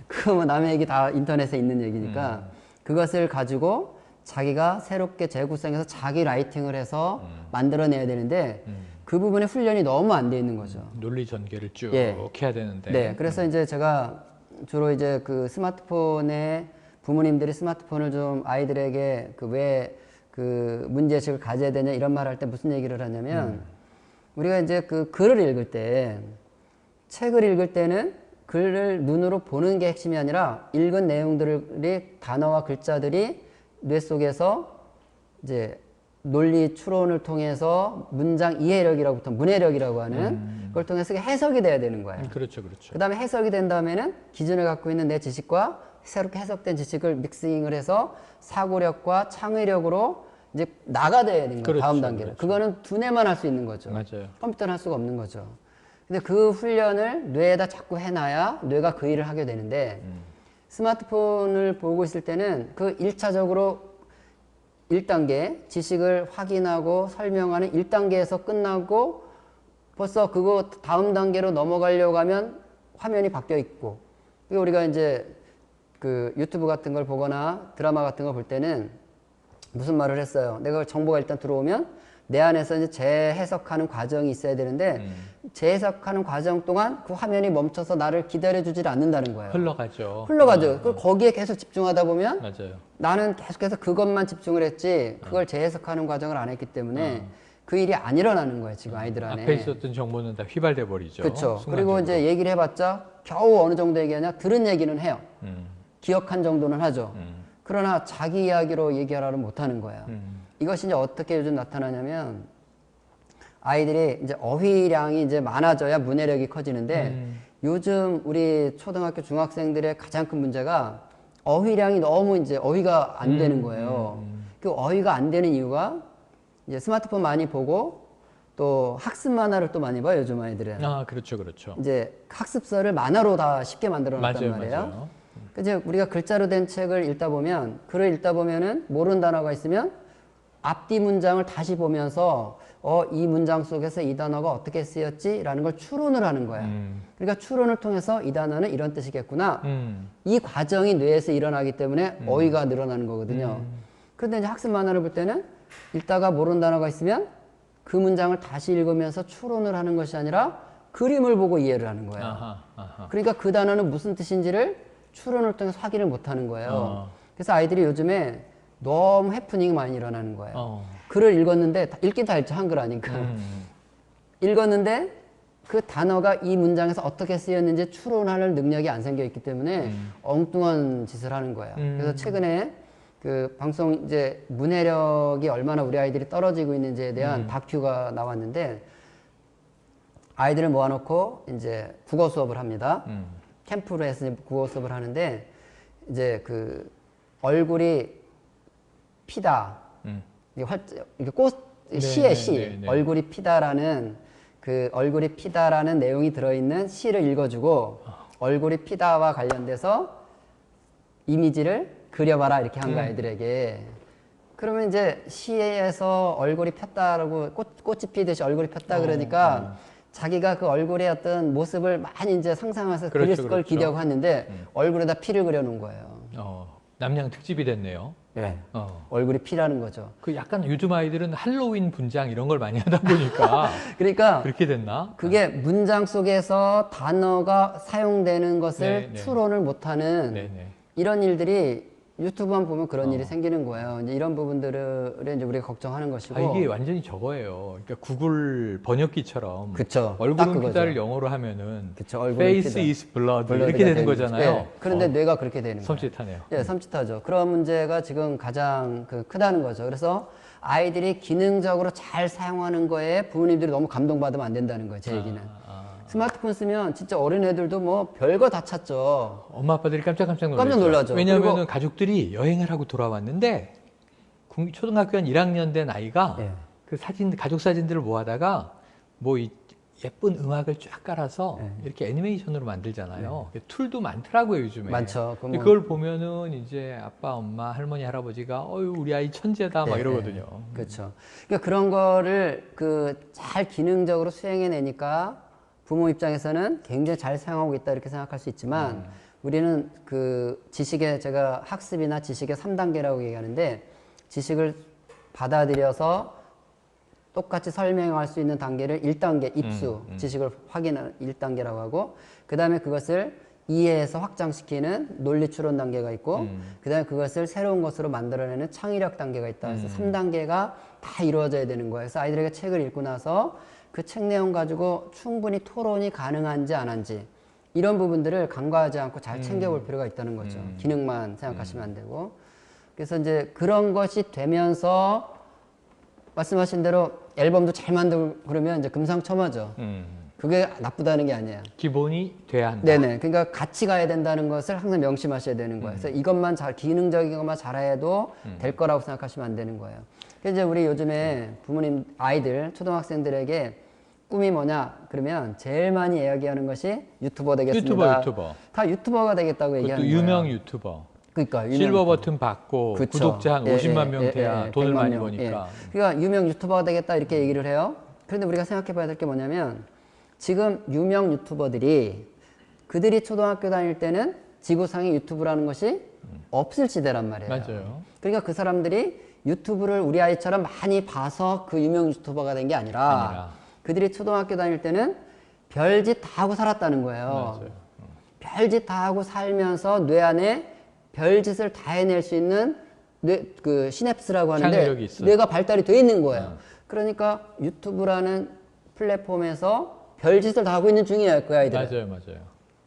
그거 뭐 남의 얘기 다 인터넷에 있는 얘기니까 그것을 가지고 자기가 새롭게 재구성해서 자기 라이팅을 해서 만들어내야 되는데 그 부분에 훈련이 너무 안 돼 있는 거죠. 논리 전개를 쭉 예. 해야 되는데. 네, 그래서 이제 제가 주로 이제 그 스마트폰에 부모님들이 스마트폰을 좀 아이들에게 왜 그 문제의식을 가져야 되냐 이런 말 할 때 무슨 얘기를 하냐면 우리가 이제 그 글을 읽을 때 책을 읽을 때는 글을 눈으로 보는 게 핵심이 아니라 읽은 내용들이 단어와 글자들이 뇌 속에서 이제 논리 추론을 통해서 문장 이해력이라고부터 문해력이라고 하는 그걸 통해서 해석이 돼야 되는 거예요. 그렇죠, 그렇죠. 그 다음에 해석이 된 다음에는 기존에 갖고 있는 내 지식과 새롭게 해석된 지식을 믹싱을 해서 사고력과 창의력으로 이제 나가야 되는 거예요. 그렇죠, 다음 단계로. 그렇죠. 그거는 두뇌만 할 수 있는 거죠. 맞아요. 컴퓨터는 할 수가 없는 거죠. 근데 그 훈련을 뇌에다 자꾸 해놔야 뇌가 그 일을 하게 되는데 스마트폰을 보고 있을 때는 그 1차적으로 1단계 지식을 확인하고 설명하는 1단계에서 끝나고 벌써 그거 다음 단계로 넘어가려고 하면 화면이 바뀌어 있고 우리가 이제 그 유튜브 같은 걸 보거나 드라마 같은 걸 볼 때는 무슨 말을 했어요. 내가 정보가 일단 들어오면 내 안에서 이제 재해석하는 과정이 있어야 되는데 재해석하는 과정 동안 그 화면이 멈춰서 나를 기다려주질 않는다는 거예요. 흘러가죠. 흘러가죠. 그 거기에 계속 집중하다 보면 맞아요. 나는 계속해서 그것만 집중을 했지 그걸 재해석하는 과정을 안 했기 때문에 그 일이 안 일어나는 거예요. 지금 아이들 안에. 앞에 있었던 정보는 다 휘발돼 버리죠. 그렇죠. 순간적으로. 그리고 이제 얘기를 해봤자 겨우 어느 정도 얘기하냐 들은 얘기는 해요. 기억한 정도는 하죠. 그러나 자기 이야기로 얘기하라는 못하는 거예요. 이것이 이제 어떻게 요즘 나타나냐면 아이들이 이제 어휘량이 이제 많아져야 문해력이 커지는데 요즘 우리 초등학교 중학생들의 가장 큰 문제가 어휘량이 너무 이제 어휘가 안 되는 거예요. 그 어휘가 안 되는 이유가 이제 스마트폰 많이 보고 또 학습 만화를 또 많이 봐요 요즘 아이들은. 아, 그렇죠, 그렇죠. 이제 학습서를 만화로 다 쉽게 만들어 놨단 맞아요, 말이에요. 맞아요. 이제 우리가 글자로 된 책을 읽다 보면 글을 읽다 보면은 모르는 단어가 있으면 앞뒤 문장을 다시 보면서 이 문장 속에서 이 단어가 어떻게 쓰였지라는 걸 추론을 하는 거야. 그러니까 추론을 통해서 이 단어는 이런 뜻이겠구나. 이 과정이 뇌에서 일어나기 때문에 어휘가 늘어나는 거거든요. 그런데 이제 학습 만화를 볼 때는 읽다가 모르는 단어가 있으면 그 문장을 다시 읽으면서 추론을 하는 것이 아니라 그림을 보고 이해를 하는 거예요. 아하. 그러니까 그 단어는 무슨 뜻인지를 추론을 통해서 확인을 못 하는 거예요. 그래서 아이들이 요즘에 너무 해프닝이 많이 일어나는 거예요. 글을 읽었는데 읽긴 다 읽죠. 한글 아니까. 읽었는데 그 단어가 이 문장에서 어떻게 쓰였는지 추론할 능력이 안 생겨 있기 때문에 엉뚱한 짓을 하는 거예요. 그래서 최근에 그 방송 이제 문해력이 얼마나 우리 아이들이 떨어지고 있는지에 대한 다큐가 나왔는데 아이들을 모아놓고 이제 국어 수업을 합니다. 캠프로 해서 국어 수업을 하는데 이제 그 얼굴이 피다. 이게 시에 시. 얼굴이 피다라는 그 얼굴이 피다라는 내용이 들어있는 시를 읽어주고 얼굴이 피다와 관련돼서 이미지를 그려봐라 이렇게 한 거야 아이들에게. 그러면 이제 시에서 얼굴이 폈다라고 꽃이 피듯이 얼굴이 폈다 그러니까 자기가 그 얼굴의 어떤 모습을 많이 이제 상상해서 그릴 걸 기대하고 했는데 얼굴에다 피를 그려놓은 거예요. 남양 특집이 됐네요. 네. 얼굴이 피라는 거죠. 그 약간 요즘 아이들은 할로윈 분장 이런 걸 많이 하다 보니까 그러니까 그렇게 됐나? 그게 문장 속에서 단어가 사용되는 것을 추론을 못하는 이런 일들이 유튜브만 보면 그런 일이 생기는 거예요. 이제 이런 부분들을 이제 우리가 걱정하는 것이고. 이게 완전히 저거예요. 그러니까 구글 번역기처럼. 그쵸. 얼굴은 피다를 영어로 하면은. 그쵸. Face is blood 이렇게 되는 거잖아요. 네. 그런데 뇌가 그렇게 되는 거예요. 섬찟하네요. 네, 섬찟하죠. 그런 문제가 지금 가장 크다는 거죠. 그래서 아이들이 기능적으로 잘 사용하는 거에 부모님들이 너무 감동받으면 안 된다는 거예요. 제 얘기는. 스마트폰 쓰면 진짜 어린애들도 뭐 별거 다 찾죠. 엄마 아빠들이 깜짝 놀라죠. 깜짝 놀라죠. 왜냐하면 가족들이 여행을 하고 돌아왔는데 초등학교 한 1학년 된 아이가 예. 그 사진, 가족 사진들을 모아다가 뭐 예쁜 음악을 쫙 깔아서 이렇게 애니메이션으로 만들잖아요. 툴도 많더라고요, 요즘에. 많죠. 근데 그걸 보면은 이제 아빠, 엄마, 할머니, 할아버지가 어유 우리 아이 천재다 막 이러거든요. 그렇죠. 그러니까 그런 거를 잘 기능적으로 수행해내니까 부모 입장에서는 굉장히 잘 사용하고 있다 이렇게 생각할 수 있지만 우리는 그 지식의 제가 학습이나 지식의 3단계라고 얘기하는데 지식을 받아들여서 똑같이 설명할 수 있는 단계를 1단계 입수, 지식을 확인하는 1단계라고 하고 그 다음에 그것을 이해해서 확장시키는 논리 추론 단계가 있고 그 다음에 그것을 새로운 것으로 만들어내는 창의력 단계가 있다. 그래서 3단계가 다 이루어져야 되는 거예요. 그래서 아이들에게 책을 읽고 나서 그 책 내용 가지고 충분히 토론이 가능한지 안 한지 이런 부분들을 간과하지 않고 잘 챙겨볼 필요가 있다는 거죠. 기능만 생각하시면 안 되고. 그래서 이제 그런 것이 되면서 말씀하신 대로 앨범도 잘 만들고 그러면 이제 금상첨화죠. 그게 나쁘다는 게 아니에요. 기본이 돼야 한다. 네네. 그러니까 같이 가야 된다는 것을 항상 명심하셔야 되는 거예요. 그래서 이것만 기능적인 것만 잘해도 될 거라고 생각하시면 안 되는 거예요. 그래서 이제 우리 요즘에 부모님, 아이들, 초등학생들에게 꿈이 뭐냐? 그러면 제일 많이 이야기하는 것이 유튜버 되겠습니다. 유튜버. 다 유튜버가 되겠다고 얘기하는 거예요. 유명 유튜버. 그러니까 실버 버튼 받고 그쵸. 구독자 한 50만 명 돼야 돈을 100만 많이 명. 버니까. 그러니까 유명 유튜버가 되겠다 이렇게 얘기를 해요. 그런데 우리가 생각해 봐야 될 게 뭐냐면 지금 유명 유튜버들이 그들이 초등학교 다닐 때는 지구상에 유튜브라는 것이 없을 시대란 말이에요. 맞아요. 그러니까 그 사람들이 유튜브를 우리 아이처럼 많이 봐서 그 유명 유튜버가 된 게 아니라 그들이 초등학교 다닐 때는 별짓 다 하고 살았다는 거예요. 맞아요. 별짓 다 하고 살면서 뇌 안에 별짓을 다 해낼 수 있는 그 시냅스라고 하는데 뇌가 발달이 돼 있는 거예요. 그러니까 유튜브라는 플랫폼에서 별짓을 다 하고 있는 중이에요, 그 아이들은. 맞아요.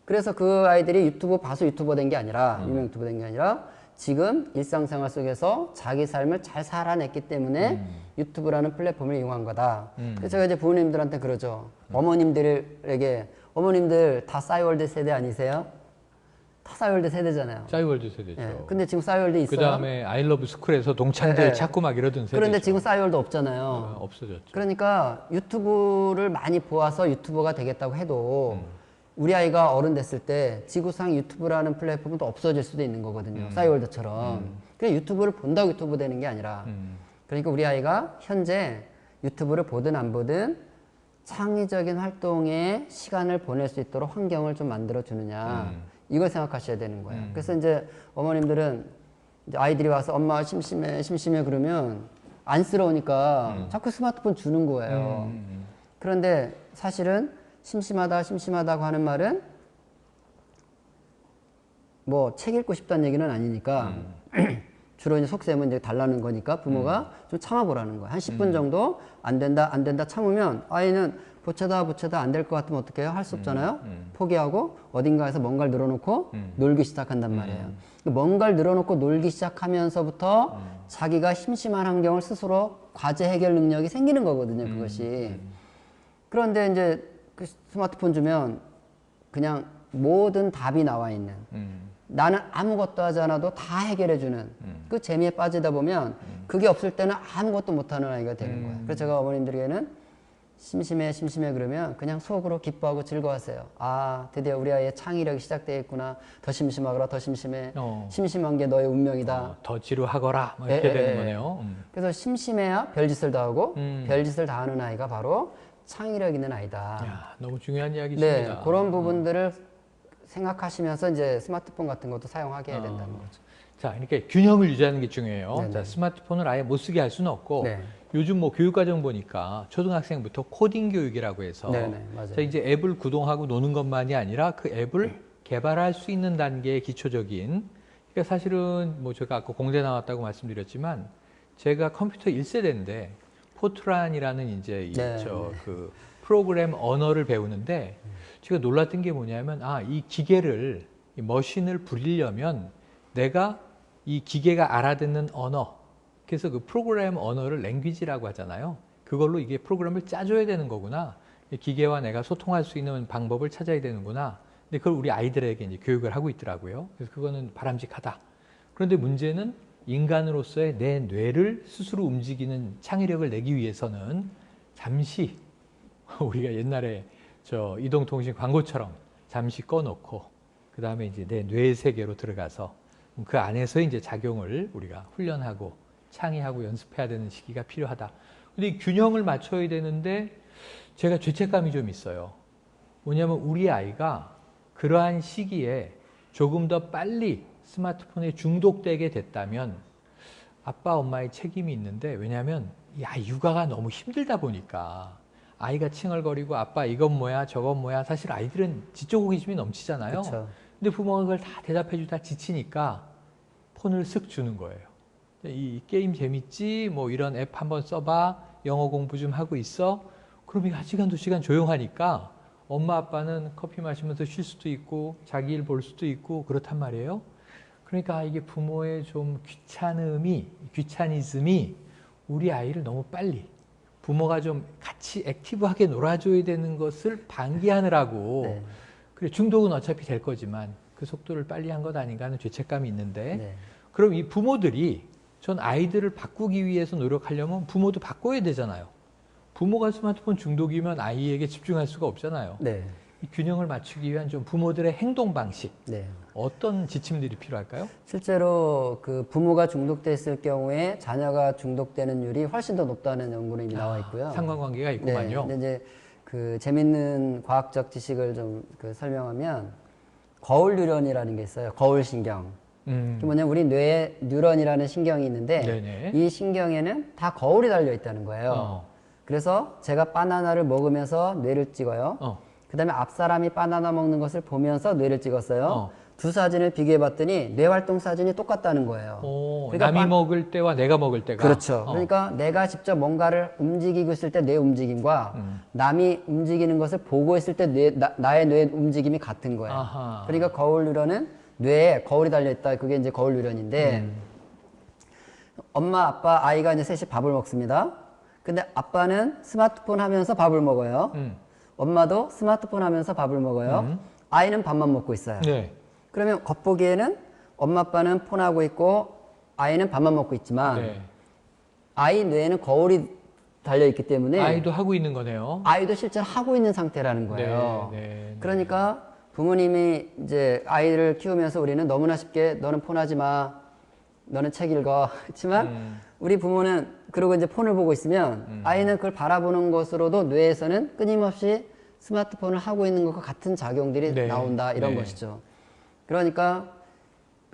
그래서 그 아이들이 유튜브 봐서 유튜버 된 게 아니라 유명 유튜버 된 게 아니라 지금 일상생활 속에서 자기 삶을 잘 살아냈기 때문에 유튜브라는 플랫폼을 이용한 거다. 그래서 제가 이제 부모님들한테 그러죠. 어머님들에게 어머님들 다 싸이월드 세대 아니세요? 다 싸이월드 세대잖아요. 싸이월드 세대죠. 예, 근데 지금 싸이월드 있어요. 그 다음에 아이러브 스쿨에서 동창들 찾고 막 이러던 세대죠. 그런데 지금 싸이월드 없잖아요. 없어졌죠. 그러니까 유튜브를 많이 보아서 유튜버가 되겠다고 해도 우리 아이가 어른 됐을 때 지구상 유튜브라는 플랫폼은 또 없어질 수도 있는 거거든요. 싸이월드처럼. 그냥 유튜브를 본다고 유튜브 되는 게 아니라 그러니까 우리 아이가 현재 유튜브를 보든 안 보든 창의적인 활동에 시간을 보낼 수 있도록 환경을 좀 만들어 주느냐 이걸 생각하셔야 되는 거예요. 그래서 이제 어머님들은 이제 아이들이 와서 엄마 심심해 그러면 안쓰러우니까 자꾸 스마트폰 주는 거예요. 그런데 사실은 심심하다고 하는 말은 뭐 책 읽고 싶다는 얘기는 아니니까 주로 이제 속셈은 이제 달라는 거니까 부모가 좀 참아보라는 거예요. 한 10분 정도 안 된다 참으면 아이는 보채다 안 될 것 같으면 어떻게 해요? 할 수 없잖아요. 포기하고 어딘가에서 뭔가를 늘어놓고 놀기 시작한단 말이에요. 뭔가를 늘어놓고 놀기 시작하면서부터 자기가 심심한 환경을 스스로 과제 해결 능력이 생기는 거거든요. 그것이. 그런데 이제 그 스마트폰 주면 그냥 모든 답이 나와 있는 나는 아무것도 하지 않아도 다 해결해주는 그 재미에 빠지다 보면 그게 없을 때는 아무것도 못하는 아이가 되는 거예요. 그래서 제가 어머님들에게는 심심해 그러면 그냥 속으로 기뻐하고 즐거워하세요. 아, 드디어 우리 아이의 창의력이 시작되겠구나. 더 심심하거라, 더 심심해. 심심한 게 너의 운명이다. 더 지루하거라. 뭐 이렇게 되는 거네요. 그래서 심심해야 별짓을 다 하고 별짓을 다 하는 아이가 바로 창의력 있는 아이다. 야, 너무 중요한 이야기십니다. 네, 그런 부분들을 생각하시면서 이제 스마트폰 같은 것도 사용하게 해야 된다는 거죠. 자, 그러니까 균형을 유지하는 게 중요해요. 네네. 자, 스마트폰을 아예 못 쓰게 할 수는 없고 네. 요즘 뭐 교육과정 보니까 초등학생부터 코딩 교육이라고 해서 네네, 맞아요. 자, 이제 앱을 구동하고 노는 것만이 아니라 그 앱을 개발할 수 있는 단계의 기초적인 그러니까 사실은 뭐 제가 아까 공대 나왔다고 말씀드렸지만 제가 컴퓨터 1세대인데 포트란이라는 이제 네, 그 프로그램 언어를 배우는데 제가 놀랐던 게 뭐냐면 이 기계를 이 머신을 부리려면 내가 이 기계가 알아듣는 언어 그래서 그 프로그램 언어를 랭귀지라고 하잖아요. 그걸로 이게 프로그램을 짜줘야 되는 거구나. 기계와 내가 소통할 수 있는 방법을 찾아야 되는구나. 근데 그걸 우리 아이들에게 이제 교육을 하고 있더라고요. 그래서 그거는 바람직하다. 그런데 문제는 인간으로서의 내 뇌를 스스로 움직이는 창의력을 내기 위해서는 잠시 우리가 옛날에 저 이동통신 광고처럼 잠시 꺼놓고 그 다음에 이제 내 뇌의 세계로 들어가서 그 안에서 이제 작용을 우리가 훈련하고 창의하고 연습해야 되는 시기가 필요하다. 근데 이 균형을 맞춰야 되는데 제가 죄책감이 좀 있어요. 뭐냐면 우리 아이가 그러한 시기에 조금 더 빨리 스마트폰에 중독되게 됐다면 아빠 엄마의 책임이 있는데, 왜냐하면 육아가 너무 힘들다 보니까 아이가 칭얼거리고 아빠 이건 뭐야 저건 뭐야, 사실 아이들은 지적 호기심이 넘치잖아요. 그쵸. 근데 부모가 그걸 다 대답해 주다 지치니까 폰을 쓱 주는 거예요. 이 게임 재밌지? 뭐 이런 앱 한번 써봐. 영어 공부 좀 하고 있어. 그럼 이거 1시간 2시간 조용하니까 엄마 아빠는 커피 마시면서 쉴 수도 있고 자기 일 볼 수도 있고 그렇단 말이에요. 그러니까 이게 부모의 좀 귀차니즘이 우리 아이를 너무 빨리, 부모가 좀 같이 액티브하게 놀아줘야 되는 것을 방기하느라고 네. 그래, 중독은 어차피 될 거지만 그 속도를 빨리 한 것 아닌가 하는 죄책감이 있는데, 네. 그럼 이 부모들이 전 아이들을 바꾸기 위해서 노력하려면 부모도 바꿔야 되잖아요. 부모가 스마트폰 중독이면 아이에게 집중할 수가 없잖아요. 네. 이 균형을 맞추기 위한 좀 부모들의 행동 방식, 네. 어떤 지침들이 필요할까요? 실제로 그 부모가 중독됐을 경우에 자녀가 중독되는 율이 훨씬 더 높다는 연구는 이미 나와 있고요. 상관관계가 네. 있구만요. 근데 이제 그 재밌는 과학적 지식을 좀 그 설명하면 거울 뉴런이라는 게 있어요. 거울 신경. 그게 뭐냐면 우리 뇌에 뉴런이라는 신경이 있는데 네네. 이 신경에는 다 거울이 달려 있다는 거예요. 그래서 제가 바나나를 먹으면서 뇌를 찍어요. 그 다음에 앞 사람이 바나나 먹는 것을 보면서 뇌를 찍었어요. 두 사진을 비교해 봤더니 뇌 활동 사진이 똑같다는 거예요. 그러니까 남이 먹을 때와 내가 먹을 때가. 그렇죠. 그러니까 내가 직접 뭔가를 움직이고 있을 때 뇌 움직임과 남이 움직이는 것을 보고 있을 때 나의 뇌 움직임이 같은 거예요. 아하. 그러니까 거울 뉴런은 뇌에 거울이 달려 있다. 그게 이제 거울 뉴런인데 엄마, 아빠, 아이가 이제 셋이 밥을 먹습니다. 근데 아빠는 스마트폰 하면서 밥을 먹어요. 엄마도 스마트폰 하면서 밥을 먹어요. 아이는 밥만 먹고 있어요. 네. 그러면 겉보기에는 엄마, 아빠는 폰하고 있고 아이는 밥만 먹고 있지만 네. 아이 뇌에는 거울이 달려있기 때문에 아이도 하고 있는 거네요. 아이도 실제로 하고 있는 상태라는 거예요. 네. 그러니까 부모님이 이제 아이를 키우면서 우리는 너무나 쉽게 너는 폰하지 마, 너는 책 읽어 했지만 우리 부모는 그러고 이제 폰을 보고 있으면 아이는 그걸 바라보는 것으로도 뇌에서는 끊임없이 스마트폰을 하고 있는 것과 같은 작용들이 네. 나온다, 이런 네. 것이죠. 그러니까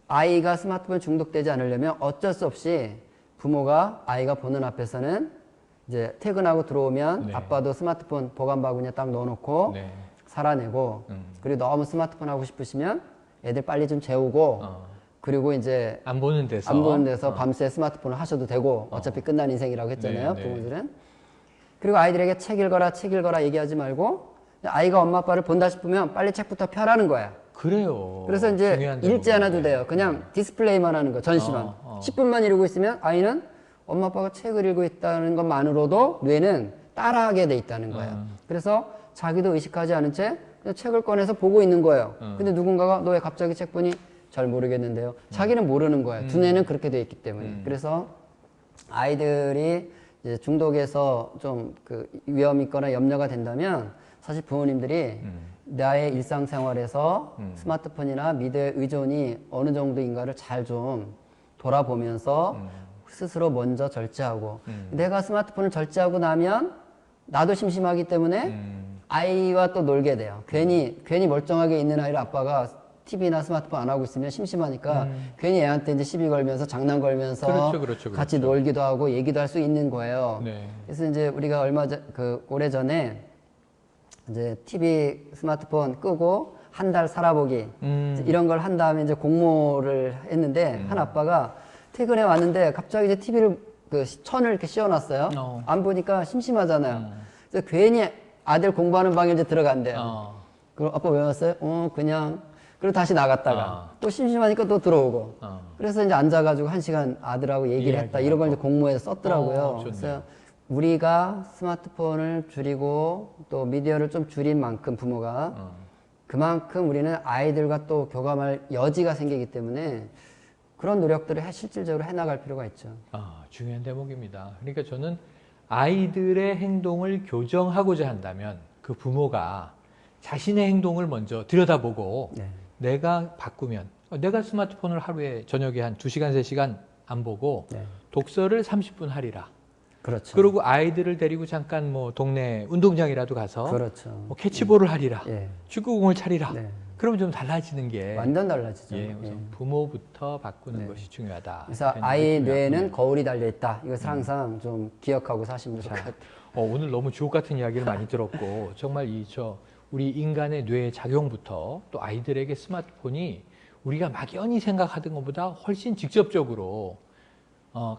아이가 스마트폰 중독되지 않으려면 어쩔 수 없이 부모가 아이가 보는 앞에서는 이제 퇴근하고 들어오면 네. 아빠도 스마트폰 보관 바구니에 딱 넣어놓고 네. 살아내고 그리고 너무 스마트폰 하고 싶으시면 애들 빨리 좀 재우고 그리고 이제 안 보는 데서 밤새 스마트폰을 하셔도 되고 어차피 끝난 인생이라고 했잖아요. 네. 부모들은. 그리고 아이들에게 책 읽어라 얘기하지 말고 아이가 엄마 아빠를 본다 싶으면 빨리 책부터 펴라는 거야. 그래요. 그래서 이제 중요한 읽지 않아도 대목이네. 돼요. 그냥 디스플레이만 하는 거, 전시만. 10분만 이러고 있으면 아이는 엄마 아빠가 책을 읽고 있다는 것만으로도 뇌는 따라하게 돼 있다는 거예요. 그래서 자기도 의식하지 않은 채 그냥 책을 꺼내서 보고 있는 거예요. 근데 누군가가 너 왜 갑자기 책 보니? 잘 모르겠는데요. 자기는 모르는 거예요. 두뇌는 그렇게 돼 있기 때문에. 그래서 아이들이 이제 중독에서 좀 그 위험이 있거나 염려가 된다면 사실 부모님들이 나의 일상생활에서 스마트폰이나 미디어 의존이 어느 정도인가를 잘 좀 돌아보면서 스스로 먼저 절제하고 내가 스마트폰을 절제하고 나면 나도 심심하기 때문에 아이와 또 놀게 돼요. 괜히 멀쩡하게 있는 아이를 아빠가 TV나 스마트폰 안 하고 있으면 심심하니까 괜히 애한테 이제 시비 걸면서 장난 걸면서 그렇죠. 같이 놀기도 하고 얘기도 할 수 있는 거예요. 네. 그래서 이제 우리가 오래전에 이제 TV, 스마트폰 끄고 한 달 살아보기 이런 걸 한 다음에 이제 공모를 했는데 한 아빠가 퇴근해 왔는데 갑자기 이제 TV를 천을 이렇게 씌워놨어요. 안 보니까 심심하잖아요. 그래서 괜히 아들 공부하는 방에 이제 들어간대요. 그럼 아빠 왜 왔어요? 그냥. 그리고 다시 나갔다가 또 심심하니까 또 들어오고. 그래서 이제 앉아가지고 1시간 아들하고 얘기를 했다. 이런 걸 이제 공모에 썼더라고요. 그래서 우리가 스마트폰을 줄이고 또 미디어를 좀 줄인 만큼 부모가 그만큼 우리는 아이들과 또 교감할 여지가 생기기 때문에 그런 노력들을 실질적으로 해나갈 필요가 있죠. 중요한 대목입니다. 그러니까 저는 아이들의 행동을 교정하고자 한다면 그 부모가 자신의 행동을 먼저 들여다보고 네. 내가 바꾸면 내가 스마트폰을 하루에 저녁에 한 2시간, 3시간 안 보고 네. 독서를 30분 하리라. 그렇죠. 그리고 아이들을 데리고 잠깐 뭐 동네 운동장이라도 가서 그렇죠. 뭐 캐치볼을 하리라. 예. 축구공을 차리라. 네. 그러면 좀 달라지는 게 완전 달라지죠. 예, 우선 부모부터 바꾸는 네. 것이 중요하다. 그래서 이런 아이 느낌이 뇌에는 왔군요. 거울이 달려 있다. 이것을 항상 좀 기억하고 사시면 좋을 것 자, 같아요. 오늘 너무 주옥 같은 이야기를 많이 들었고 정말 우리 인간의 뇌의 작용부터 또 아이들에게 스마트폰이 우리가 막연히 생각하던 것보다 훨씬 직접적으로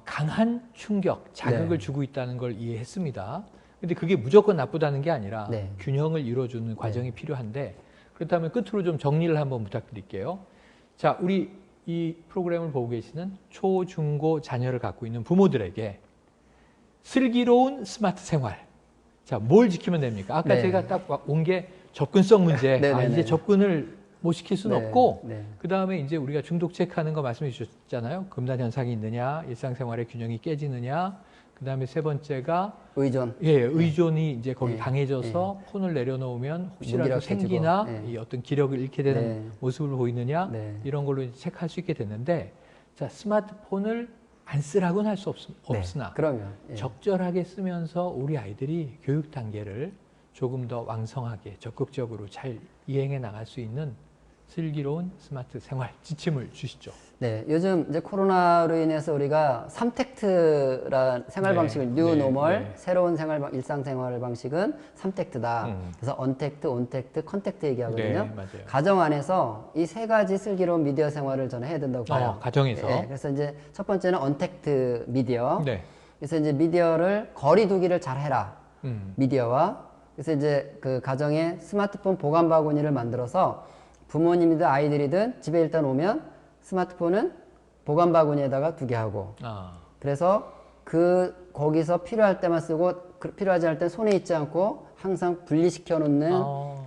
강한 충격, 자극을 네. 주고 있다는 걸 이해했습니다. 근데 그게 무조건 나쁘다는 게 아니라 네. 균형을 이루어주는 과정이 필요한데 그렇다면 끝으로 좀 정리를 한번 부탁드릴게요. 자, 우리 이 프로그램을 보고 계시는 초, 중, 고 자녀를 갖고 있는 부모들에게 슬기로운 스마트 생활. 자, 뭘 지키면 됩니까? 아까 네. 제가 딱 온 게 접근성 문제. 네네네. 이제 접근을 못 시킬 수는 네, 없고, 네. 그 다음에 이제 우리가 중독 체크하는 거 말씀해 주셨잖아요. 금단 현상이 있느냐, 일상생활의 균형이 깨지느냐, 그 다음에 세 번째가 의존. 의존이 이제 거기 네. 강해져서 폰을 내려놓으면 혹시라도 무기력해지고. 생기나 네. 이 어떤 기력을 잃게 되는 네. 모습을 보이느냐 네. 이런 걸로 이제 체크할 수 있게 됐는데, 자, 스마트폰을 안 쓰라고는 할 수 없으나 네. 그러면 예. 적절하게 쓰면서 우리 아이들이 교육 단계를 조금 더 왕성하게 적극적으로 잘 이행해 나갈 수 있는 슬기로운 스마트 생활 지침을 주시죠. 네, 요즘 이제 코로나로 인해서 우리가 3텍트란 생활 네, 방식을 뉴 네, 노멀 네. 새로운 일상생활 방식은 3텍트다. 그래서 언텍트, 온텍트, 컨택트 얘기하거든요. 네, 맞아요. 가정 안에서 이 세 가지 슬기로운 미디어 생활을 저는 해야 된다고 봐요. 가정에서. 네, 그래서 이제 첫 번째는 언텍트 미디어. 네. 그래서 이제 미디어를 거리 두기를 잘 해라. 음. 미디어와. 그래서 이제 그 가정에 스마트폰 보관 바구니를 만들어서 부모님이든 아이들이든 집에 일단 오면 스마트폰은 보관 바구니에다가 두게 하고 그래서 거기서 필요할 때만 쓰고 필요하지 않을 때 손에 있지 않고 항상 분리시켜 놓는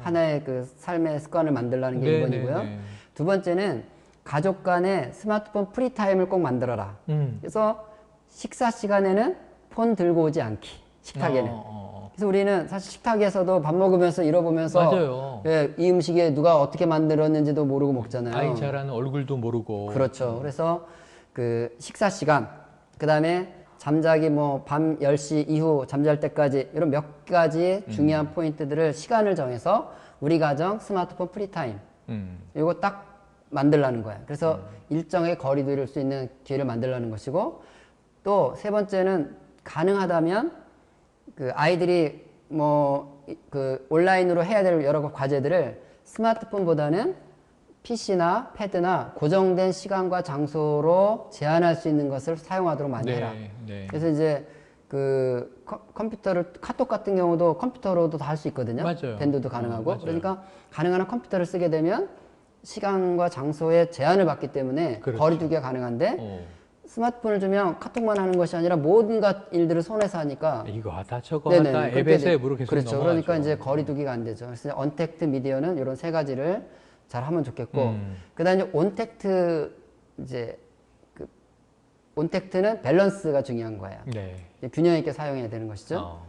하나의 그 삶의 습관을 만들라는 게 1번이고요. 두 번째는 가족 간에 스마트폰 프리타임을 꼭 만들어라. 그래서 식사 시간에는 폰 들고 오지 않기. 식탁에는. 그래서 우리는 사실 식탁에서도 밥 먹으면서 이러보면서 맞아요. 예, 이 음식에 누가 어떻게 만들었는지도 모르고 먹잖아요. 아이 자라는 얼굴도 모르고. 그렇죠. 그래서 그 식사 시간, 그 다음에 잠자기 뭐 밤 10시 이후 잠잘 때까지 이런 몇 가지 중요한 포인트들을 시간을 정해서 우리 가정 스마트폰 프리타임 이거 딱 만들라는 거야. 그래서 일정의 거리 두를 수 있는 기회를 만들라는 것이고 또 세 번째는 가능하다면 그 아이들이 그 온라인으로 해야 될 여러 과제들을 스마트폰보다는 PC나 패드나 고정된 시간과 장소로 제한할 수 있는 것을 사용하도록 많이 해라. 네. 그래서 이제 그 컴퓨터를 카톡 같은 경우도 컴퓨터로도 다 할 수 있거든요. 맞아요. 밴드도 가능하고. 맞아요. 그러니까 가능한 한 컴퓨터를 쓰게 되면 시간과 장소에 제한을 받기 때문에 그렇죠. 거리 두기가 가능한데 스마트폰을 주면 카톡만 하는 것이 아니라 모든 일들을 손에서 하니까 이거 하다 저거 네네, 하다 그렇게 앱에서 돼- 앱으로 계속 그렇죠. 넘어가죠. 그러니까 이제 거리두기가 안 되죠. 그래서 언택트 미디어는 이런 세 가지를 잘 하면 좋겠고, 그다음에 이제 온택트 이제 그 온택트는 밸런스가 중요한 거예요. 네. 이제 균형 있게 사용해야 되는 것이죠.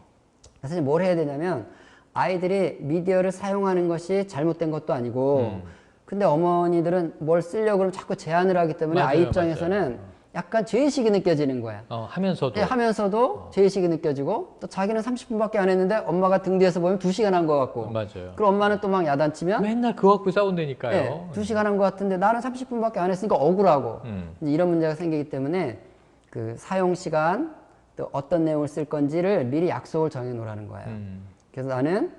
그래서 이제 뭘 해야 되냐면 아이들이 미디어를 사용하는 것이 잘못된 것도 아니고, 근데 어머니들은 뭘 쓰려고 그러면 자꾸 제한을 하기 때문에 맞아요, 아이 입장에서는 약간 죄의식이 느껴지는 거야. 하면서도 예, 하면서도 죄의식이 느껴지고 또 자기는 30분밖에 안 했는데 엄마가 등 뒤에서 보면 2시간 한 것 같고 맞아요. 그럼 엄마는 또 막 야단치면 맨날 그거 갖고 싸운다니까요. 예, 2시간 한 것 같은데 나는 30분밖에 안 했으니까 억울하고 이제 이런 문제가 생기기 때문에 그 사용 시간 또 어떤 내용을 쓸 건지를 미리 약속을 정해 놓으라는 거예요. 그래서 나는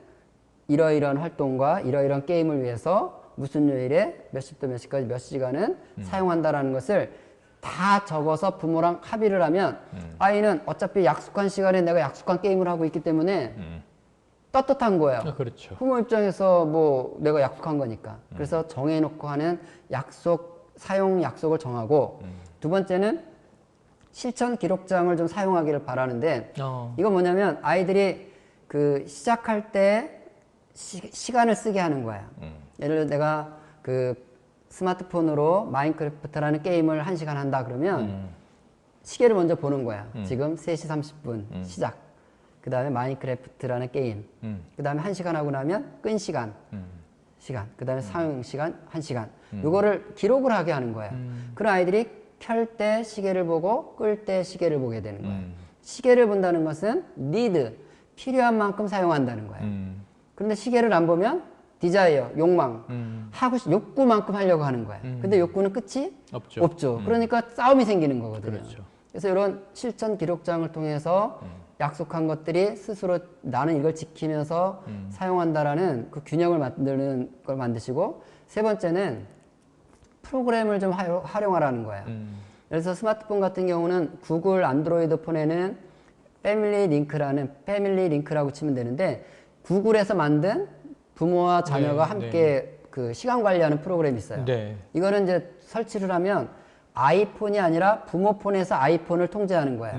이러이러한 활동과 이러이러한 게임을 위해서 무슨 요일에 몇 시부터 몇 시까지 몇 시간은 사용한다라는 것을 다 적어서 부모랑 합의를 하면 아이는 어차피 약속한 시간에 내가 약속한 게임을 하고 있기 때문에 떳떳한 거예요. 그렇죠. 부모 입장에서 뭐 내가 약속한 거니까. 그래서 정해놓고 하는 사용 약속을 정하고 두 번째는 실천 기록장을 좀 사용하기를 바라는데 이건 뭐냐면 아이들이 그 시작할 때 시간을 쓰게 하는 거야. 예를 들어 내가 그 스마트폰으로 마인크래프트라는 게임을 1시간 한다 그러면 시계를 먼저 보는 거야. 지금 3시 30분 시작. 그 다음에 마인크래프트라는 게임. 그 다음에 1시간 하고 나면 끈 시간. 그 다음에 사용 시간 1시간. 요거를 기록을 하게 하는 거야. 그런 아이들이 켤 때 시계를 보고 끌 때 시계를 보게 되는 거야. 시계를 본다는 것은 need, 필요한 만큼 사용한다는 거야. 그런데 시계를 안 보면 디자이어, 욕망, 욕구만큼 하려고 하는 거야. 근데 욕구는 끝이 없죠. 그러니까 싸움이 생기는 거거든요. 그렇죠. 그래서 이런 실천 기록장을 통해서 약속한 것들이 스스로 나는 이걸 지키면서 사용한다라는 그 균형을 만드는 걸 만드시고, 세 번째는 프로그램을 좀 활용하라는 거예요. 그래서 스마트폰 같은 경우는 구글 안드로이드 폰에는 패밀리 링크라고 치면 되는데, 구글에서 만든 부모와 자녀가 함께 그 시간 관리하는 프로그램이 있어요. 이거는 이제 설치를 하면 아이폰이 아니라 부모 폰에서 아이폰을 통제하는 거예요.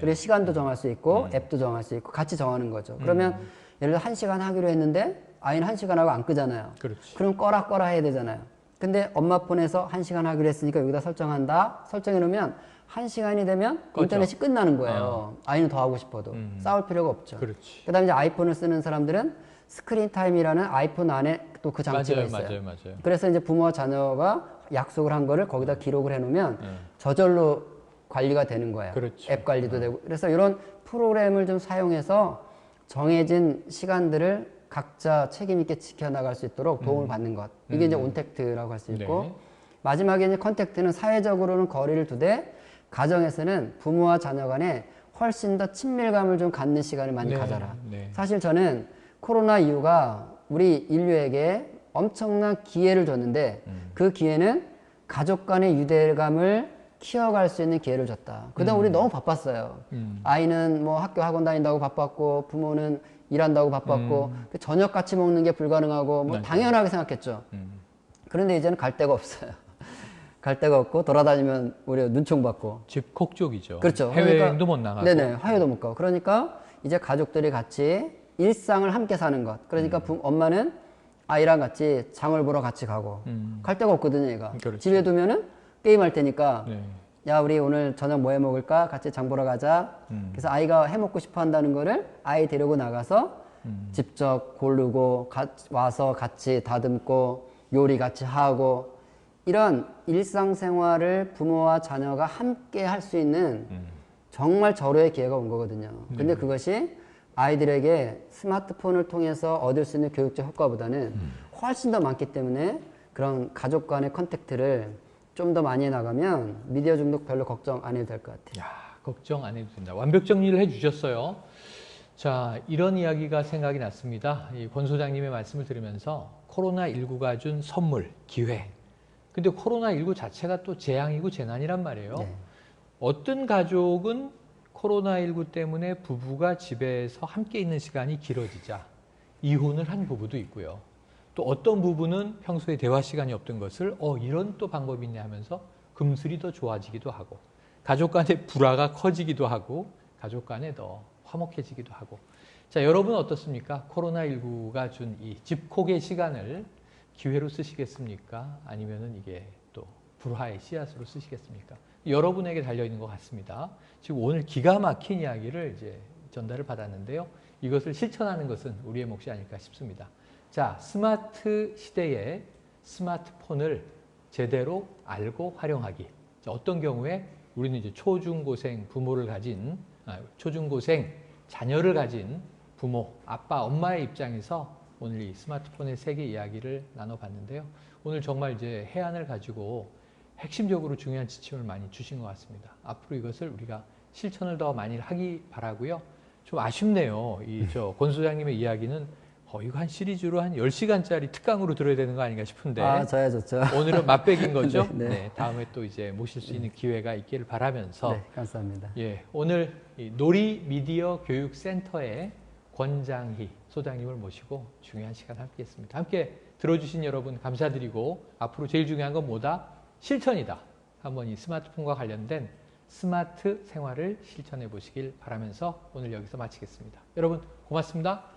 그래서 시간도 정할 수 있고 앱도 정할 수 있고 같이 정하는 거죠. 그러면 예를 들어 1시간 하기로 했는데 아이는 1시간 하고 안 끄잖아요. 그럼 꺼라 해야 되잖아요. 근데 엄마 폰에서 1시간 하기로 했으니까 여기다 설정한다. 설정해 놓으면 1시간이 되면 인터넷이 끝나는 거예요. 아이는 더 하고 싶어도. 싸울 필요가 없죠. 그 다음에 이제 아이폰을 쓰는 사람들은 스크린 타임이라는 아이폰 안에 또 그 장치가 있어요. 그래서 이제 부모와 자녀가 약속을 한 거를 거기다 기록을 해 놓으면 저절로 관리가 되는 거예요. 앱 관리도 되고. 그래서 이런 프로그램을 좀 사용해서 정해진 시간들을 각자 책임 있게 지켜나갈 수 있도록 도움을 받는 것. 이게 이제 온택트라고 할 수 있고, 마지막에 이제 컨택트는 사회적으로는 거리를 두되 가정에서는 부모와 자녀 간에 훨씬 더 친밀감을 좀 갖는 시간을 많이 가져라. 사실 저는 코로나 이후가 우리 인류에게 엄청난 기회를 줬는데 그 기회는 가족 간의 유대감을 키워갈 수 있는 기회를 줬다. 그동안 우리 너무 바빴어요. 아이는 뭐 학교 학원 다닌다고 바빴고, 부모는 일한다고 바빴고, 저녁 같이 먹는 게 불가능하고 뭐 당연하게 생각했죠. 그런데 이제는 갈 데가 없어요. 갈 데가 없고, 돌아다니면 우리가 눈총 받고. 집콕족이죠. 그렇죠. 해외여행도 못 나가고. 해외도 못 가고. 그러니까 이제 가족들이 같이 일상을 함께 사는 것. 그러니까 엄마는 아이랑 같이 장을 보러 같이 가고, 갈 데가 없거든요, 얘가. 집에 두면은 게임할 테니까, 야, 우리 오늘 저녁 뭐 해 먹을까? 같이 장 보러 가자. 그래서 아이가 해 먹고 싶어 한다는 거를 아이 데리고 나가서 직접 고르고, 와서 같이 다듬고, 요리 같이 하고, 이런 일상생활을 부모와 자녀가 함께 할 수 있는 정말 절호의 기회가 온 거거든요. 근데 그것이 아이들에게 스마트폰을 통해서 얻을 수 있는 교육적 효과보다는 훨씬 더 많기 때문에 그런 가족 간의 컨택트를 좀 더 많이 해나가면 미디어 중독 별로 걱정 안 해도 될 것 같아요. 걱정 안 해도 된다. 완벽 정리를 해주셨어요. 자, 이런 이야기가 생각이 났습니다. 이 권 소장님의 말씀을 들으면서 코로나19가 준 선물, 기회. 근데 코로나19 자체가 또 재앙이고 재난이란 말이에요. 어떤 가족은 코로나19 때문에 부부가 집에서 함께 있는 시간이 길어지자 이혼을 한 부부도 있고요. 또 어떤 부부는 평소에 대화 시간이 없던 것을 이런 또 방법이 있네 하면서 금슬이 더 좋아지기도 하고, 가족 간의 불화가 커지기도 하고, 가족 간에 더 화목해지기도 하고. 자, 여러분 어떻습니까? 코로나19가 준 이 집콕의 시간을 기회로 쓰시겠습니까? 아니면은 이게 또 불화의 씨앗으로 쓰시겠습니까? 여러분에게 달려있는 것 같습니다. 지금 오늘 기가 막힌 이야기를 이제 전달을 받았는데요. 이것을 실천하는 것은 우리의 몫이 아닐까 싶습니다. 자, 스마트 시대에 스마트폰을 제대로 알고 활용하기. 자, 어떤 경우에 우리는 이제 초중고생 부모를 가진, 초중고생 자녀를 가진 부모, 아빠, 엄마의 입장에서 오늘 이 스마트폰의 세계 이야기를 나눠봤는데요. 오늘 정말 이제 해안을 가지고 핵심적으로 중요한 지침을 많이 주신 것 같습니다. 앞으로 이것을 우리가 실천을 더 많이 하기 바라고요. 좀 아쉽네요. 권 소장님의 이야기는 이거 한 시리즈로 한 10시간짜리 특강으로 들어야 되는 거 아닌가 싶은데. 저야 좋죠. 오늘은 맛백인 거죠? 네. 다음에 또 이제 모실 수 있는 기회가 있기를 바라면서. 감사합니다. 오늘 이 놀이 미디어 교육센터의 권장희 소장님을 모시고 중요한 시간 함께 했습니다. 함께 들어주신 여러분 감사드리고, 앞으로 제일 중요한 건 뭐다? 실천이다. 한번 이 스마트폰과 관련된 스마트 생활을 실천해 보시길 바라면서 오늘 여기서 마치겠습니다. 여러분 고맙습니다.